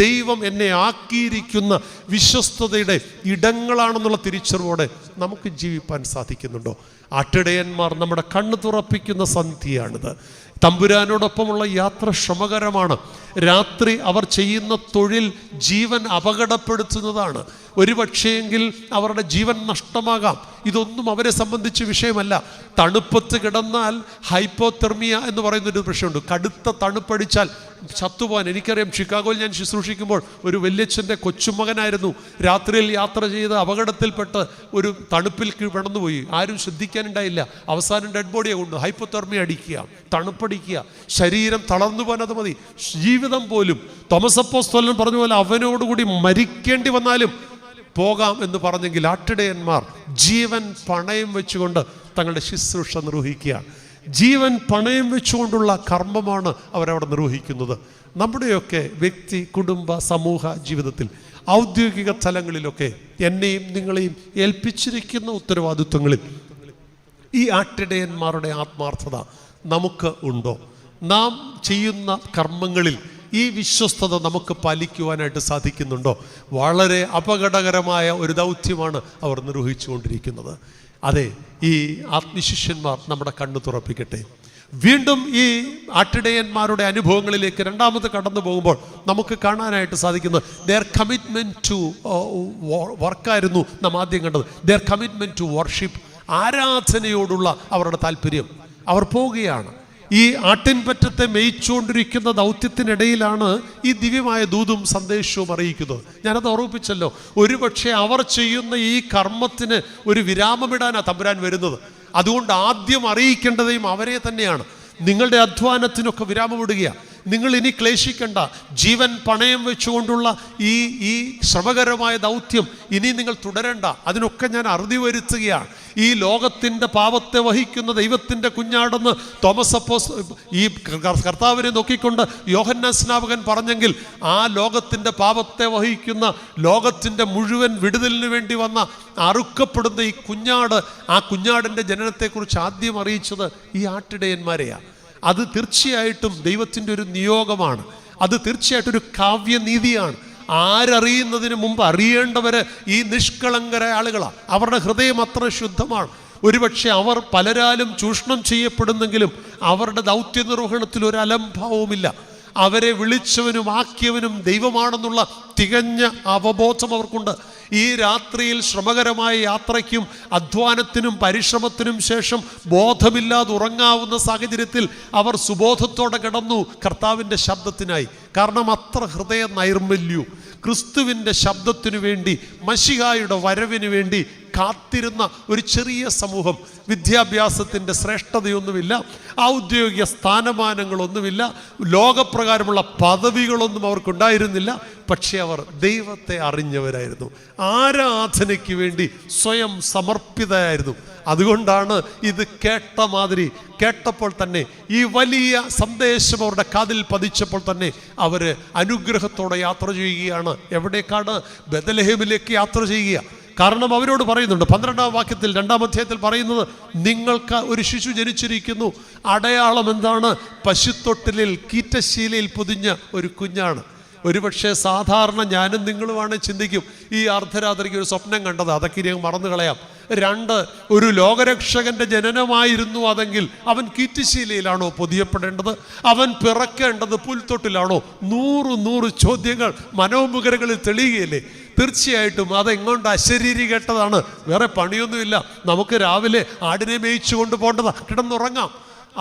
ദൈവം എന്നെ ആക്കിയിരിക്കുന്ന വിശ്വസ്തതയുടെ ഇടങ്ങളാണെന്നുള്ള തിരിച്ചറിവോടെ നമുക്ക് ജീവിപ്പാൻ സാധിക്കുന്നുണ്ടോ? ആട്ടിടയന്മാർ നമ്മുടെ കണ്ണ് തുറപ്പിക്കുന്ന സന്ധിയാണിത്. തമ്പുരാനോടൊപ്പമുള്ള യാത്ര ശ്രമകരമാണ്. രാത്രി അവർ ചെയ്യുന്ന തൊഴിൽ ജീവൻ അപകടപ്പെടുത്തുന്നതാണ്. ഒരു പക്ഷേയെങ്കിൽ അവരുടെ ജീവൻ നഷ്ടമാകാം. ഇതൊന്നും അവരെ സംബന്ധിച്ച് വിഷയമല്ല. തണുപ്പത്ത് കിടന്നാൽ ഹൈപ്പോതെർമിയ എന്ന് പറയുന്നൊരു പ്രശ്നമുണ്ട്. കടുത്ത തണുപ്പടിച്ചാൽ ചത്തുപോകാൻ. എനിക്കറിയാം, ഷിക്കാഗോയിൽ ഞാൻ ശുശ്രൂഷിക്കുമ്പോൾ ഒരു വല്യച്ഛൻ്റെ കൊച്ചുമകനായിരുന്നു. രാത്രിയിൽ യാത്ര ചെയ്ത് അപകടത്തിൽപ്പെട്ട് ഒരു തണുപ്പിൽ കിടന്നുപോയി. ആരും ശ്രദ്ധിക്കാനുണ്ടായില്ല. അവസാനം ഡെഡ് ബോഡിയെ കൊണ്ട് ഹൈപ്പോതെർമിയ അടിക്കുക, തണുപ്പടിക്കുക, ശരീരം തളർന്നു പോകാൻ അത് മതി. ജീവിതം പോലും തോമസ് അപ്പോസ്തലൻ പറഞ്ഞ പോലെ അവനോടുകൂടി മരിക്കേണ്ടി വന്നാലും പോകാം എന്ന് പറഞ്ഞെങ്കിൽ ആട്ടിടയന്മാർ ജീവൻ പണയം വെച്ചുകൊണ്ട് തങ്ങളുടെ ശുശ്രൂഷ നിർവഹിക്കുകയാണ്. ജീവൻ പണയം വെച്ചുകൊണ്ടുള്ള കർമ്മമാണ് അവരവിടെ നിർവഹിക്കുന്നത്. നമ്മുടെയൊക്കെ വ്യക്തി, കുടുംബ, സമൂഹ ജീവിതത്തിൽ, ഔദ്യോഗിക തലങ്ങളിലൊക്കെ എന്നെയും നിങ്ങളെയും ഏൽപ്പിച്ചിരിക്കുന്ന ഉത്തരവാദിത്വങ്ങളിൽ ഈ ആട്ടിടയന്മാരുടെ ആത്മാർത്ഥത നമുക്ക് ഉണ്ടോ? നാം ചെയ്യുന്ന കർമ്മങ്ങളിൽ ഈ വിശ്വസ്തത നമുക്ക് പാലിക്കുവാനായിട്ട് സാധിക്കുന്നുണ്ടോ? വളരെ അപകടകരമായ ഒരു ദൗത്യമാണ് അവർ നിർവഹിച്ചുകൊണ്ടിരിക്കുന്നത്. അതെ, ഈ ആത്മശിഷ്യന്മാർ നമ്മുടെ കണ്ണു തുറപ്പിക്കട്ടെ. വീണ്ടും ഈ ആട്ടിടയന്മാരുടെ അനുഭവങ്ങളിലേക്ക് രണ്ടാമത് കടന്നു പോകുമ്പോൾ നമുക്ക് കാണാനായിട്ട് സാധിക്കുന്നത് ദെയർ കമ്മിറ്റ്മെൻറ്റ് ടു വർക്കായിരുന്നു നാം ആദ്യം കണ്ടത്. ദെയർ കമ്മിറ്റ്മെൻറ്റ് ടു വർഷിപ്പ്, ആരാധനയോടുള്ള അവരുടെ താല്പര്യം. അവർ പോവുകയാണ്. ഈ ആട്ടിൻപറ്റത്തെ മേയിച്ചുകൊണ്ടിരിക്കുന്ന ദൗത്യത്തിനിടയിലാണ് ഈ ദിവ്യമായ ദൂതും സന്ദേശവും അറിയിക്കുന്നത്. ഞാനത് ഓർമ്മിപ്പിച്ചല്ലോ. ഒരുപക്ഷെ അവർ ചെയ്യുന്ന ഈ കർമ്മത്തിന് ഒരു വിരാമമിടാനാണ് തമ്പുരാൻ വരുന്നത്. അതുകൊണ്ട് ആദ്യം അറിയിക്കേണ്ടതും അവരെ തന്നെയാണ്. നിങ്ങളുടെ അധ്വാനത്തിനൊക്കെ വിരാമമിടുകയാണ്. നിങ്ങൾ ഇനി ക്ലേശിക്കേണ്ട. ജീവൻ പണയം വെച്ചുകൊണ്ടുള്ള ഈ ശ്രമകരമായ ദൗത്യം ഇനി നിങ്ങൾ തുടരണ്ട. അതിനൊക്കെ ഞാൻ അറുതി വരുത്തുകയാണ്. ഈ ലോകത്തിൻ്റെ പാപത്തെ വഹിക്കുന്ന ദൈവത്തിൻ്റെ കുഞ്ഞാടെന്ന് തോമസ് അപ്പോസ്തലൻ ഈ കർത്താവിനെ നോക്കിക്കൊണ്ട് യോഹന്നാൻ സ്നാപകൻ പറഞ്ഞെങ്കിൽ, ആ ലോകത്തിൻ്റെ പാപത്തെ വഹിക്കുന്ന, ലോകത്തിൻ്റെ മുഴുവൻ വിടുതലിന് വേണ്ടി വന്ന അറുക്കപ്പെടുന്ന ഈ കുഞ്ഞാട്, ആ കുഞ്ഞാടിൻ്റെ ജനനത്തെക്കുറിച്ച് ആദ്യം അറിയിച്ചത് ഈ ആട്ടിടയന്മാരെയാണ്. അത് തീർച്ചയായിട്ടും ദൈവത്തിൻ്റെ ഒരു നിയോഗമാണ്. അത് തീർച്ചയായിട്ടും ഒരു കാവ്യനീതിയാണ്. ആരറിയുന്നതിന് മുമ്പ് അറിയേണ്ടവര് ഈ നിഷ്കളങ്കരായ ആളുകളാണ്. അവരുടെ ഹൃദയം അത്ര ശുദ്ധമാണ്. ഒരുപക്ഷെ അവർ പലരാലും ചൂഷണം ചെയ്യപ്പെടുന്നെങ്കിലും അവരുടെ ദൗത്യ നിർവഹണത്തിൽ ഒരു അലംഭാവവുമില്ല. അവരെ വിളിച്ചവനും ആക്കിയവനും ദൈവമാണെന്നുള്ള തികഞ്ഞ അവബോധം അവർക്കുണ്ട്. ഈ രാത്രിയിൽ ശ്രമകരമായ യാത്രയ്ക്കും അധ്വാനത്തിനും പരിശ്രമത്തിനും ശേഷം ബോധമില്ലാതെ ഉറങ്ങാവുന്ന സാഹചര്യത്തിൽ അവർ സുബോധത്തോടെ കിടന്നു കർത്താവിൻ്റെ ശബ്ദത്തിനായി. കാരണം അത്ര ഹൃദയ നൈർമല്യവും ക്രിസ്തുവിൻ്റെ ശബ്ദത്തിനു വേണ്ടി, മശിഹായുടെ വരവിന് വേണ്ടി കാത്തിരുന്ന ഒരു ചെറിയ സമൂഹം. വിദ്യാഭ്യാസത്തിൻ്റെ ശ്രേഷ്ഠതയൊന്നുമില്ല, ഔദ്യോഗിക സ്ഥാനമാനങ്ങളൊന്നുമില്ല, ലോകപ്രകാരമുള്ള പദവികളൊന്നും അവർക്കുണ്ടായിരുന്നില്ല. പക്ഷേ അവർ ദൈവത്തെ അറിഞ്ഞവരായിരുന്നു. ആരാധനയ്ക്ക് വേണ്ടി സ്വയം സമർപ്പിതരായിരുന്നു. അതുകൊണ്ടാണ് ഇത് കേട്ട മാതിരി, കേട്ടപ്പോൾ തന്നെ ഈ വലിയ സന്ദേശം അവരുടെ കാതിൽ പതിച്ചപ്പോൾ തന്നെ അവർ അനുഗ്രഹത്തോടെ യാത്ര ചെയ്യുകയാണ്. എവിടേക്കാണ്? ബെത്ലഹേമിലേക്ക് യാത്ര ചെയ്യുക. കാരണം അവരോട് പറയുന്നുണ്ട് 12-ാം വാക്യത്തിൽ 2-ാം അധ്യായത്തിൽ പറയുന്നത്, നിങ്ങൾക്ക് ഒരു ശിശു ജനിച്ചിരിക്കുന്നു. അടയാളം എന്താണ്? പശുത്തൊട്ടിലിൽ കീറ്റശീലയിൽ പൊതിഞ്ഞ ഒരു കുഞ്ഞാണ്. ഒരുപക്ഷെ സാധാരണ ഞാനും നിങ്ങളുമാണ് ചിന്തിക്കും, ഈ അർദ്ധരാത്രിക്ക് ഒരു സ്വപ്നം കണ്ടത്, അതൊക്കെ ഇനി മറന്നു കളയാം. 2, ഒരു ലോകരക്ഷകന്റെ ജനനമായിരുന്നു അതെങ്കിൽ അവൻ കീറ്റുശീലയിലാണോ പൊതിയപ്പെടേണ്ടത്? അവൻ പിറക്കേണ്ടത് പുൽത്തൊട്ടിലാണോ? 100 ചോദ്യങ്ങൾ മനോമുഖരകളിൽ തെളിയുകയില്ലേ? തീർച്ചയായിട്ടും അതെങ്ങോണ്ട് അശരീരി കേട്ടതാണ്. വേറെ പണിയൊന്നുമില്ല. നമുക്ക് രാവിലെ ആടിനെ മേയിച്ചു കൊണ്ട് പോകേണ്ടതാ, കിടന്നുറങ്ങാം.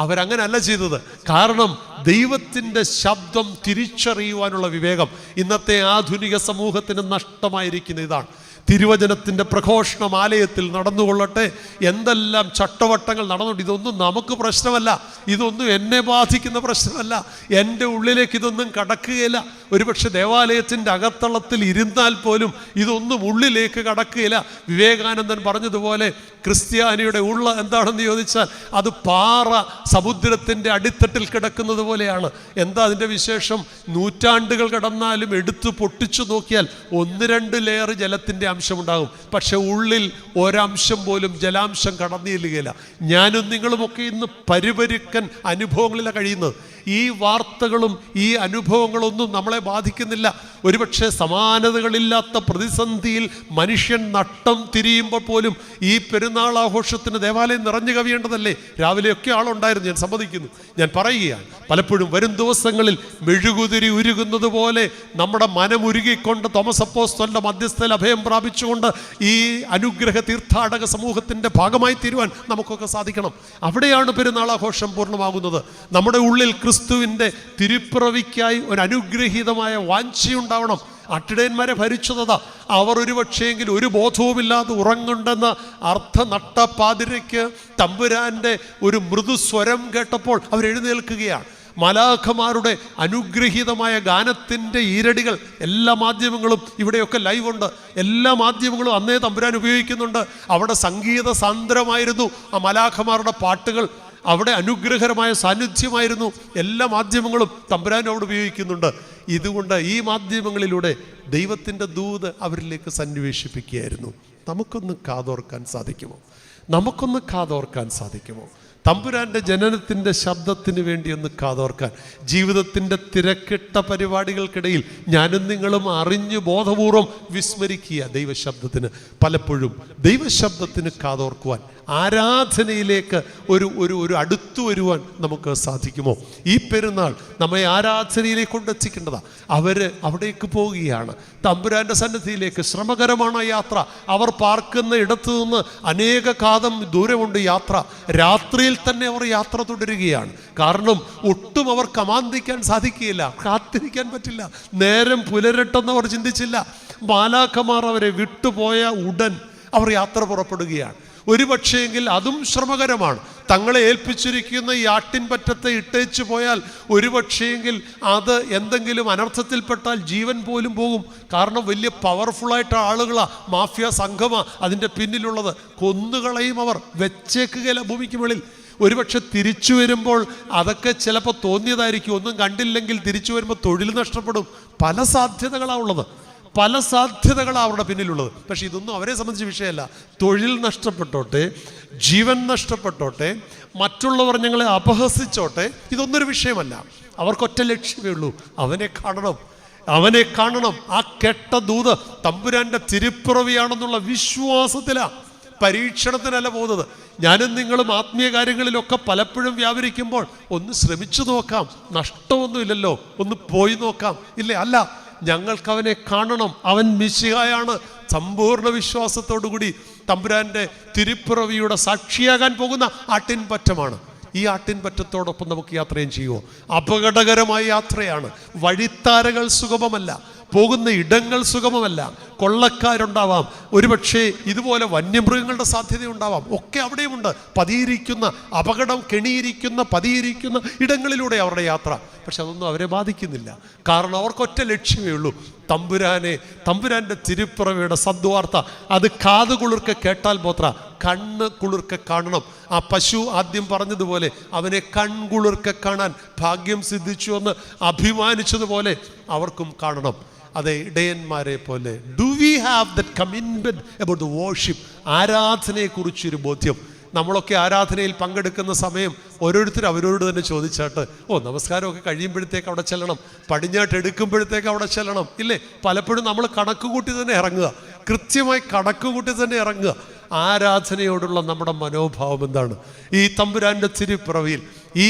അവരങ്ങനല്ല ചെയ്തത്. കാരണം ദൈവത്തിൻ്റെ ശബ്ദം തിരിച്ചറിയുവാനുള്ള വിവേകം ഇന്നത്തെ ആധുനിക സമൂഹത്തിന് നഷ്ടമായിരിക്കുന്ന ഇതാണ്. തിരുവചനത്തിൻ്റെ പ്രഘോഷണം ആലയത്തിൽ നടന്നുകൊള്ളട്ടെ, എന്തെല്ലാം ചട്ടവട്ടങ്ങൾ നടന്നുകൊണ്ട്, ഇതൊന്നും നമുക്ക് പ്രശ്നമല്ല, ഇതൊന്നും എന്നെ ബാധിക്കുന്ന പ്രശ്നമല്ല, എൻ്റെ ഉള്ളിലേക്ക് ഇതൊന്നും കടക്കുകയില്ല. ഒരുപക്ഷെ ദേവാലയത്തിൻ്റെ അകത്തളത്തിൽ ഇരുന്നാൽ പോലും ഇതൊന്നും ഉള്ളിലേക്ക് കടക്കുകയില്ല. വിവേകാനന്ദൻ പറഞ്ഞതുപോലെ ക്രിസ്ത്യാനിയുടെ ഉള്ള എന്താണെന്ന് ചോദിച്ചാൽ അത് പാറ സമുദ്രത്തിൻ്റെ അടിത്തട്ടിൽ കിടക്കുന്നത് പോലെയാണ്. എന്താ അതിൻ്റെ വിശേഷം? നൂറ്റാണ്ടുകൾ കടന്നാലും എടുത്തു പൊട്ടിച്ചു നോക്കിയാൽ 1-2 ലെയർ ജലത്തിൻ്റെ അംശമുണ്ടാകും. പക്ഷെ ഉള്ളിൽ ഒരംശം പോലും ജലാംശം കടന്നില്ലുകയില്ല. ഞാനും നിങ്ങളുമൊക്കെ ഇന്ന് പരുപരുക്കൻ അനുഭവങ്ങളിലാണ് കഴിയുന്നത്. ഈ വാർത്തകളും ഈ അനുഭവങ്ങളൊന്നും നമ്മളെ ബാധിക്കുന്നില്ല. ഒരുപക്ഷെ സമാനതകളില്ലാത്ത പ്രതിസന്ധിയിൽ മനുഷ്യൻ നട്ടം തിരിയുമ്പോൾ പോലും ഈ പെരുന്നാൾ ആഘോഷത്തിന് ദേവാലയം നിറഞ്ഞു കവിയേണ്ടതല്ലേ? രാവിലെയൊക്കെ ആളുണ്ടായിരുന്നു, ഞാൻ സമ്മതിക്കുന്നു. ഞാൻ പറയുകയാണ്, പലപ്പോഴും വരും ദിവസങ്ങളിൽ മെഴുകുതിരി ഉരുകുന്നത് പോലെ നമ്മുടെ മനമുരുകിക്കൊണ്ട് തോമസ് അപ്പോസ്തലന്റെ മധ്യസ്ഥയിൽ അഭയം പ്രാപിച്ചുകൊണ്ട് ഈ അനുഗ്രഹ തീർത്ഥാടക സമൂഹത്തിൻ്റെ ഭാഗമായി തീരുവാൻ നമുക്കൊക്കെ സാധിക്കണം. അവിടെയാണ് പെരുന്നാൾ ആഘോഷം പൂർണ്ണമാകുന്നത്. നമ്മുടെ ഉള്ളിൽ ക്രിസ്തുവിൻ്റെ തിരുപ്പിറവിക്കായി ഒരു അനുഗ്രഹീതമായ വാഞ്ചയുണ്ടാവണം. ആട്ടിടയന്മാരെ ഭരിച്ചതാ. അവർ ഒരുപക്ഷെങ്കിൽ ഒരു ബോധവുമില്ലാതെ ഉറങ്ങുണ്ടെന്ന അർത്ഥ നട്ടപ്പാതിരയ്ക്ക് തമ്പുരാൻ്റെ ഒരു മൃദുസ്വരം കേട്ടപ്പോൾ അവരെഴുന്നേൽക്കുകയാണ്. മലാഖമാരുടെ അനുഗ്രഹീതമായ ഗാനത്തിൻ്റെ ഈരടികൾ എല്ലാ മാധ്യമങ്ങളും, ഇവിടെയൊക്കെ ലൈവുണ്ട്, എല്ലാ മാധ്യമങ്ങളും അന്നേ തമ്പുരാൻ ഉപയോഗിക്കുന്നുണ്ട്. അവിടെ സംഗീത സാന്ദ്രമായിരുന്നു ആ മലാഖമാരുടെ പാട്ടുകൾ. അവിടെ അനുഗ്രഹകരമായ സാന്നിധ്യമായിരുന്നു. എല്ലാ മാധ്യമങ്ങളും തമ്പുരാനും അവിടെ ഉപയോഗിക്കുന്നുണ്ട്. ഇതുകൊണ്ട് ഈ മാധ്യമങ്ങളിലൂടെ ദൈവത്തിൻ്റെ ദൂത് അവരിലേക്ക് സന്നിവേശിപ്പിക്കുകയായിരുന്നു. നമുക്കൊന്ന് കാതോർക്കാൻ സാധിക്കുമോ? നമുക്കൊന്ന് കാതോർക്കാൻ സാധിക്കുമോ? തമ്പുരാൻ്റെ ജനനത്തിൻ്റെ ശബ്ദത്തിന് വേണ്ടി ഒന്ന് കാതോർക്കാൻ. ജീവിതത്തിൻ്റെ തിരക്കിട്ട പരിപാടികൾക്കിടയിൽ ഞാനും നിങ്ങളും അറിഞ്ഞു ബോധപൂർവം വിസ്മരിക്കുക ദൈവശബ്ദത്തിന്. പലപ്പോഴും ദൈവശബ്ദത്തിന് കാതോർക്കുവാൻ, ആരാധനയിലേക്ക് ഒരു അടുത്തു വരുവാൻ നമുക്ക് സാധിക്കുമോ? ഈ പെരുന്നാൾ നമ്മെ ആരാധനയിലേക്ക് കൊണ്ടെത്തിക്കേണ്ടതാണ്. അവിടേക്ക് പോവുകയാണ്, തമ്പുരാൻ്റെ സന്നിധിയിലേക്ക്. ശ്രമകരമാണ് യാത്ര. അവർ പാർക്കുന്ന ഇടത്തു നിന്ന് അനേക കാതം ദൂരമുണ്ട് യാത്ര. രാത്രിയിൽ തന്നെ അവർ യാത്ര തുടരുകയാണ്. കാരണം ഒട്ടും അവർ കമാന്തിക്കാൻ സാധിക്കുകയില്ല, കാത്തിരിക്കാൻ പറ്റില്ല. നേരം പുലരട്ടെന്ന് അവർ ചിന്തിച്ചില്ല. മാലാഖമാർ അവരെ വിട്ടുപോയ ഉടൻ അവർ യാത്ര പുറപ്പെടുകയാണ്. ഒരു പക്ഷേങ്കിൽ അതും ശ്രമകരമാണ്. തങ്ങളെ ഏൽപ്പിച്ചിരിക്കുന്ന ഈ ആട്ടിൻപറ്റത്തെ ഇട്ടേച്ചു പോയാൽ ഒരു പക്ഷേങ്കിൽ അത് എന്തെങ്കിലും അനർത്ഥത്തിൽപ്പെട്ടാൽ ജീവൻ പോലും പോകും. കാരണം വലിയ പവർഫുള്ളായിട്ട് ആളുകളാണ്, മാഫിയ സംഘമാണ് അതിൻ്റെ പിന്നിലുള്ളത്. കൊന്നുകളയും അവർ, വെച്ചേക്കുകയില്ല ഭൂമിക്ക് മുകളിൽ. ഒരുപക്ഷെ തിരിച്ചു വരുമ്പോൾ അതൊക്കെ ചിലപ്പോൾ തോന്നിയതായിരിക്കും. ഒന്നും കണ്ടില്ലെങ്കിൽ തിരിച്ചു വരുമ്പോൾ തൊഴിൽ നഷ്ടപ്പെടും. പല സാധ്യതകളാണ് ഉള്ളത്, പല സാധ്യതകളാണ് അവരുടെ പിന്നിലുള്ളത്. പക്ഷെ ഇതൊന്നും അവരെ സംബന്ധിച്ച് വിഷയമല്ല. തൊഴിൽ നഷ്ടപ്പെട്ടോട്ടെ, ജീവൻ നഷ്ടപ്പെട്ടോട്ടെ, മറ്റുള്ളവർ ഞങ്ങളെ അപഹസിച്ചോട്ടെ, ഇതൊന്നൊരു വിഷയമല്ല. അവർക്കൊറ്റ ലക്ഷ്യമേ ഉള്ളൂ, അവനെ കാണണം, അവനെ കാണണം. ആ കെട്ട ദൂത് തമ്പുരാൻ്റെ തിരുപ്പിറവിയാണെന്നുള്ള വിശ്വാസത്തിലാണ്, പരീക്ഷണത്തിനല്ല പോകുന്നത്. ഞാനും നിങ്ങളും ആത്മീയ കാര്യങ്ങളിലൊക്കെ പലപ്പോഴും വ്യാപരിക്കുമ്പോൾ ഒന്ന് ശ്രമിച്ചു നോക്കാം, നഷ്ടമൊന്നുമില്ലല്ലോ, ഒന്ന് പോയി നോക്കാം. ഇല്ലേ? അല്ല, ഞങ്ങൾക്ക് അവനെ കാണണം. അവൻ മിശിഹായാണ്. സമ്പൂർണ്ണ വിശ്വാസത്തോടു കൂടി തമ്പുരാൻ്റെ തിരുപ്പിറവിയുടെ സാക്ഷിയാകാൻ പോകുന്ന ആട്ടിൻപറ്റമാണ്. ഈ ആട്ടിൻപറ്റത്തോടൊപ്പം നമുക്ക് യാത്രയും ചെയ്യുമോ? അപകടകരമായ യാത്രയാണ്. വഴിത്താരകൾ സുഗമമല്ല, പോകുന്ന ഇടങ്ങൾ സുഗമമല്ല. കൊള്ളക്കാരുണ്ടാവാം, ഒരുപക്ഷെ ഇതുപോലെ വന്യമൃഗങ്ങളുടെ സാധ്യതയുണ്ടാവാം. ഒക്കെ അവിടെയുമുണ്ട്. പതിയിരിക്കുന്ന അപകടം, കെണിയിരിക്കുന്ന പതിയിരിക്കുന്ന ഇടങ്ങളിലൂടെ അവരുടെ യാത്ര. പക്ഷെ അതൊന്നും അവരെ ബാധിക്കുന്നില്ല. കാരണം അവർക്കൊറ്റ ലക്ഷ്യമേ ഉള്ളൂ, തമ്പുരാൻ്റെ തിരുപ്പിറവിയുടെ സദ്വാർത്ത. അത് കാത് കുളിർക്കെ കേട്ടാൽ പോത്ര, കണ്ണ് കുളിർക്കെ കാണണം. ആ പശു ആദ്യം പറഞ്ഞതുപോലെ അവനെ കൺകുളിർക്കെ കാണാൻ ഭാഗ്യം സിദ്ധിച്ചു എന്ന് അഭിമാനിച്ചതുപോലെ അവർക്കും കാണണം. അതെ, ഇടയന്മാരെ പോലെ do we have that commitment about the worship? ആരാധനയെക്കുറിച്ചൊരു ബോധ്യം. നമ്മളൊക്കെ ആരാധനയിൽ പങ്കെടുക്കുന്ന സമയം ഓരോരുത്തരും അവരോട് തന്നെ ചോദിച്ചാട്ട്, നമസ്കാരമൊക്കെ കഴിയുമ്പോഴത്തേക്ക് അവിടെ ചെല്ലണം, പടിഞ്ഞാട്ട് എടുക്കുമ്പോഴത്തേക്ക് അവിടെ ചെല്ലണം, ഇല്ലേ? പലപ്പോഴും നമ്മൾ കണക്ക് കൂട്ടി തന്നെ ഇറങ്ങുക, കൃത്യമായി കണക്ക് കൂട്ടി തന്നെ ഇറങ്ങുക. ആരാധനയോടുള്ള നമ്മുടെ മനോഭാവം എന്താണ്? ഈ തമ്പുരാൻ്റെ തിരുപ്പിറവിയിൽ ഈ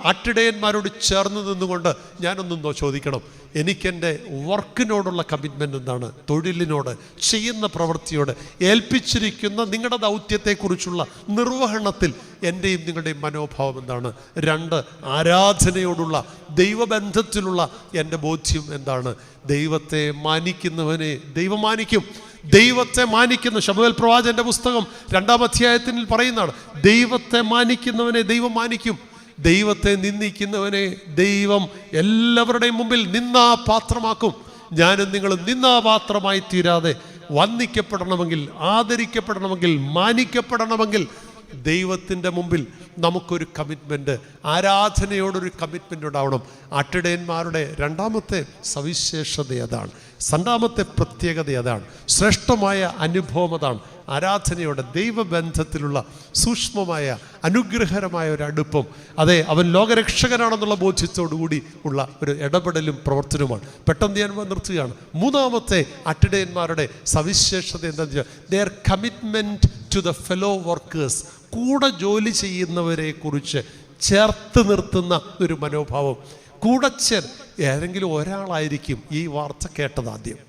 ആട്ടിടയന്മാരോട് ചേർന്ന് നിന്നുകൊണ്ട് ഞാനൊന്നും ചോദിക്കണം, എനിക്കെൻ്റെ വർക്കിനോടുള്ള കമ്മിറ്റ്മെൻ്റ് എന്താണ്? തൊഴിലിനോട്, ചെയ്യുന്ന പ്രവൃത്തിയോട്, ഏൽപ്പിച്ചിരിക്കുന്ന നിങ്ങളുടെ ദൗത്യത്തെക്കുറിച്ചുള്ള നിർവഹണത്തിൽ എൻ്റെയും നിങ്ങളുടെയും മനോഭാവം എന്താണ്? 2, ആരാധനയോടുള്ള ദൈവബന്ധത്തിലുള്ള എൻ്റെ ബോധ്യം എന്താണ്? ദൈവത്തെ മാനിക്കുന്നവനെ ദൈവം മാനിക്കും. ദൈവത്തെ മാനിക്കുന്ന, ശമൂവേൽ പ്രവാചകന്റെ പുസ്തകം 2-ാം അധ്യായത്തിൽ പറയുന്നതാണ്, ദൈവത്തെ മാനിക്കുന്നവനെ ദൈവം മാനിക്കും. ദൈവത്തെ നിന്ദിക്കുന്നവനെ ദൈവം എല്ലാവരുടെയും മുമ്പിൽ നിന്ദാപാത്രമാക്കും. ഞാനും നിങ്ങളും നിന്ദാപാത്രമായി തീരാതെ വന്ദിക്കപ്പെടണമെങ്കിൽ, ആദരിക്കപ്പെടണമെങ്കിൽ, മാനിക്കപ്പെടണമെങ്കിൽ ദൈവത്തിൻ്റെ മുമ്പിൽ നമുക്കൊരു കമ്മിറ്റ്മെൻറ്റ്, ആരാധനയോടൊരു കമ്മിറ്റ്മെൻ്റ് ഉണ്ടാവണം. ആട്ടിടയന്മാരുടെ 2ാമത്തെ സവിശേഷത അതാണ്, 2ാമത്തെ പ്രത്യേകത അതാണ്, ശ്രേഷ്ഠമായ അനുഭവം അതാണ്. ആരാധനയോടെ ദൈവബന്ധത്തിലുള്ള സൂക്ഷ്മമായ അനുഗ്രഹകരമായ ഒരു അടുപ്പം. അതെ, അവൻ ലോകരക്ഷകനാണെന്നുള്ള ബോധ്യത്തോടു കൂടി ഉള്ള ഒരു ഇടപെടലും പ്രവർത്തനവുമാണ്. പെട്ടെന്ന് ഞാൻ നിർത്തുകയാണ്. 3ാമത്തെ ആട്ടിടയന്മാരുടെ സവിശേഷത എന്താണെന്ന് വെച്ചാൽ their commitment to the fellow workers. കൂടെ ജോലി ചെയ്യുന്നവരെ കുറിച്ച് ചേർത്ത് നിർത്തുന്ന ഒരു മനോഭാവം. കൂടെ ഏതെങ്കിലും ഒരാളായിരിക്കും ഈ വാർത്ത കേട്ടതാദ്യം.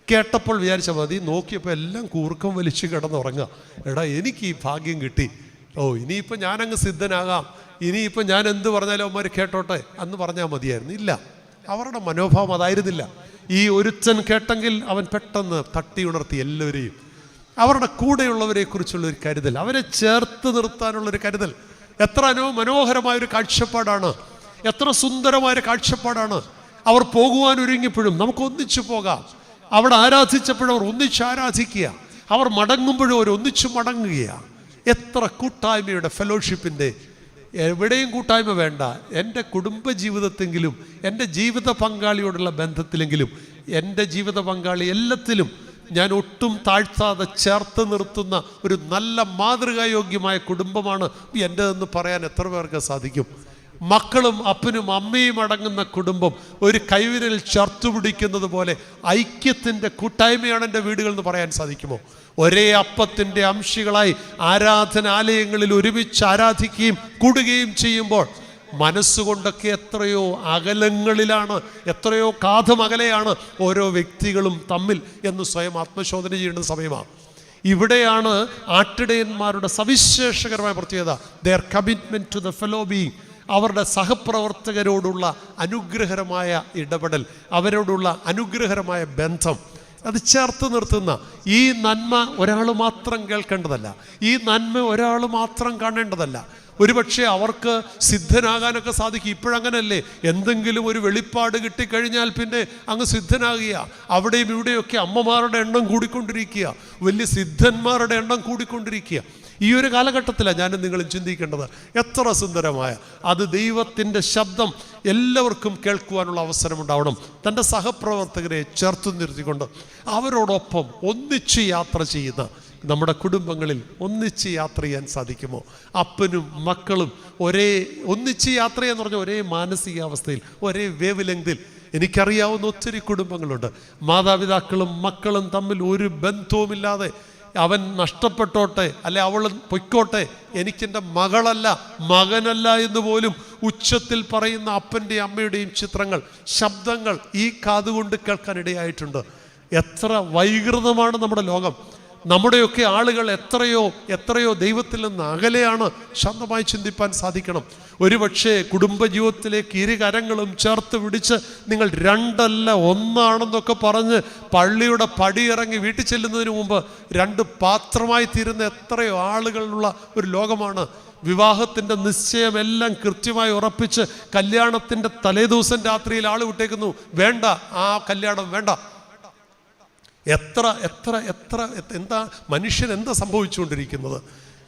കേട്ടപ്പോൾ വിചാരിച്ചാൽ മതി, നോക്കിയപ്പോൾ എല്ലാം കൂർക്കം വലിച്ചു കിടന്നുറങ്ങുക. എടാ, എനിക്ക് ഈ ഭാഗ്യം കിട്ടി, ഇനിയിപ്പോൾ ഞാനങ്ങ് സിദ്ധനാകാം, ഇനിയിപ്പോൾ ഞാൻ എന്ത് പറഞ്ഞാലും അവന്മാർ കേട്ടോട്ടെ എന്ന് പറഞ്ഞാൽ മതിയായിരുന്നു. ഇല്ല, അവരുടെ മനോഭാവം അതായിരുന്നില്ല. ഈ ഒരുത്തൻ കേട്ടെങ്കിൽ അവൻ പെട്ടെന്ന് തട്ടി ഉണർത്തി എല്ലാവരെയും. അവരുടെ കൂടെയുള്ളവരെ കുറിച്ചുള്ളൊരു കരുതൽ, അവരെ ചേർത്ത് നിർത്താനുള്ളൊരു കരുതൽ. എത്ര മനോഹരമായൊരു കാഴ്ചപ്പാടാണ്, എത്ര സുന്ദരമായൊരു കാഴ്ചപ്പാടാണ്. അവർ പോകുവാൻ ഒരുങ്ങിയപ്പോഴും നമുക്ക് ഒന്നിച്ചു പോകാം. അവിടെ ആരാധിച്ചപ്പോഴും അവർ ഒന്നിച്ച് ആരാധിക്കുക, അവർ മടങ്ങുമ്പോഴും അവർ ഒന്നിച്ചു മടങ്ങുകയാണ്. എത്ര കൂട്ടായ്മയുടെ, ഫെലോഷിപ്പിൻ്റെ. എവിടെയും കൂട്ടായ്മ വേണ്ട, എൻ്റെ കുടുംബജീവിതത്തെങ്കിലും, എൻ്റെ ജീവിത പങ്കാളിയോടുള്ള ബന്ധത്തിലെങ്കിലും, എൻ്റെ ജീവിത പങ്കാളി എല്ലാത്തിലും ഞാൻ ഒട്ടും താഴ്ത്താതെ ചേർത്ത് നിർത്തുന്ന ഒരു നല്ല മാതൃകായോഗ്യമായ കുടുംബമാണ് എൻ്റെതെന്ന് പറയാൻ എത്ര പേർക്ക് സാധിക്കും? മക്കളും അപ്പനും അമ്മയും അടങ്ങുന്ന കുടുംബം ഒരു കൈവിരൽ ചേർത്തു പിടിക്കുന്നത് പോലെ ഐക്യത്തിൻ്റെ കൂട്ടായ്മയാണ് എൻ്റെ വീടുകൾ എന്ന് പറയാൻ സാധിക്കുമോ? ഒരേ അപ്പത്തിൻ്റെ അംശികളായി ആരാധനാലയങ്ങളിൽ ഒരുമിച്ച് ആരാധിക്കുകയും കൂടുകയും ചെയ്യുമ്പോൾ മനസ്സുകൊണ്ടൊക്കെ എത്രയോ അകലങ്ങളിലാണ്, എത്രയോ കാതമകലെയാണ് ഓരോ വ്യക്തികളും തമ്മിൽ എന്ന് സ്വയം ആത്മശോധന ചെയ്യേണ്ട സമയമാണ്. ഇവിടെയാണ് ആട്ടിടയന്മാരുടെ സവിശേഷകരമായ പ്രത്യേകത. Their commitment to the fellow being, അവരുടെ സഹപ്രവർത്തകരോടുള്ള അനുഗ്രഹരമായ ഇടപെടൽ, അവരോടുള്ള അനുഗ്രഹരമായ ബന്ധം, അത് ചേർത്ത് നിർത്തുന്ന ഈ നന്മ ഒരാൾ മാത്രം കേൾക്കേണ്ടതല്ല, ഈ നന്മ ഒരാൾ മാത്രം കാണേണ്ടതല്ല. ഒരുപക്ഷെ അവർക്ക് സിദ്ധനാകാനൊക്കെ സാധിക്കും. ഇപ്പോഴങ്ങനല്ലേ, എന്തെങ്കിലും ഒരു വെളിപ്പാട് കിട്ടിക്കഴിഞ്ഞാൽ പിന്നെ അങ്ങ് സിദ്ധനാകുക. അവിടെയും ഇവിടെയൊക്കെ അമ്മമാരുടെ എണ്ണം കൂടിക്കൊണ്ടിരിക്കുക, വലിയ സിദ്ധന്മാരുടെ എണ്ണം കൂടിക്കൊണ്ടിരിക്കുക. ഈ ഒരു കാലഘട്ടത്തിലാണ് ഞാനും നിങ്ങളും ചിന്തിക്കേണ്ടത്. എത്ര സുന്ദരമായ അത് ദൈവത്തിൻ്റെ ശബ്ദം എല്ലാവർക്കും കേൾക്കുവാനുള്ള അവസരമുണ്ടാവണം. തൻ്റെ സഹപ്രവർത്തകരെ ചേർത്ത് നിർത്തിക്കൊണ്ട് അവരോടൊപ്പം ഒന്നിച്ച് യാത്ര ചെയ്യുന്ന നമ്മുടെ കുടുംബങ്ങളിൽ ഒന്നിച്ച് യാത്ര ചെയ്യാൻ സാധിക്കുമോ? അപ്പനും മക്കളും ഒന്നിച്ച് യാത്ര ചെയ്യാന്ന് പറഞ്ഞാൽ ഒരേ മാനസികാവസ്ഥയിൽ, ഒരേ വേവ് ലെങ്തിൽ. എനിക്കറിയാവുന്ന ഒത്തിരി കുടുംബങ്ങളുണ്ട്, മാതാപിതാക്കളും മക്കളും തമ്മിൽ ഒരു ബന്ധവുമില്ലാതെ അവൻ നഷ്ടപ്പെട്ടോട്ടെ, അല്ലെ അവൾ പൊയ്ക്കോട്ടെ, എനിക്കെൻ്റെ മകളല്ല മകനല്ല എന്ന് പോലും ഉച്ചത്തിൽ പറയുന്ന അപ്പൻ്റെയും അമ്മയുടെയും ചിത്രങ്ങൾ, ശബ്ദങ്ങൾ ഈ കാതുകൊണ്ട് കേൾക്കാനിടയായിട്ടുണ്ട്. എത്ര വൈകൃതമാണ് നമ്മുടെ ലോകം. നമ്മുടെയൊക്കെ ആളുകൾ എത്രയോ ദൈവത്തിൽ നിന്ന് അകലെയാണ്. ശാന്തമായി ചിന്തിപ്പാൻ സാധിക്കണം. ഒരുപക്ഷെ കുടുംബജീവിതത്തിലേക്ക് ഇരുകരങ്ങളും ചേർത്ത് പിടിച്ച് നിങ്ങൾ രണ്ടല്ല ഒന്നാണെന്നൊക്കെ പറഞ്ഞ് പള്ളിയുടെ പടിയിറങ്ങി വീട്ടിൽ ചെല്ലുന്നതിന് മുമ്പ് രണ്ട് പാത്രമായി തീരുന്ന എത്രയോ ആളുകളുള്ള ഒരു ലോകമാണ്. വിവാഹത്തിൻ്റെ നിശ്ചയമെല്ലാം കൃത്യമായി ഉറപ്പിച്ച് കല്യാണത്തിൻ്റെ തലേദിവസം രാത്രിയിൽ ആൾ വിട്ടേക്കുന്നു, വേണ്ട ആ കല്യാണം വേണ്ട. എന്താ മനുഷ്യൻ എന്താ സംഭവിച്ചുകൊണ്ടിരിക്കുന്നത്?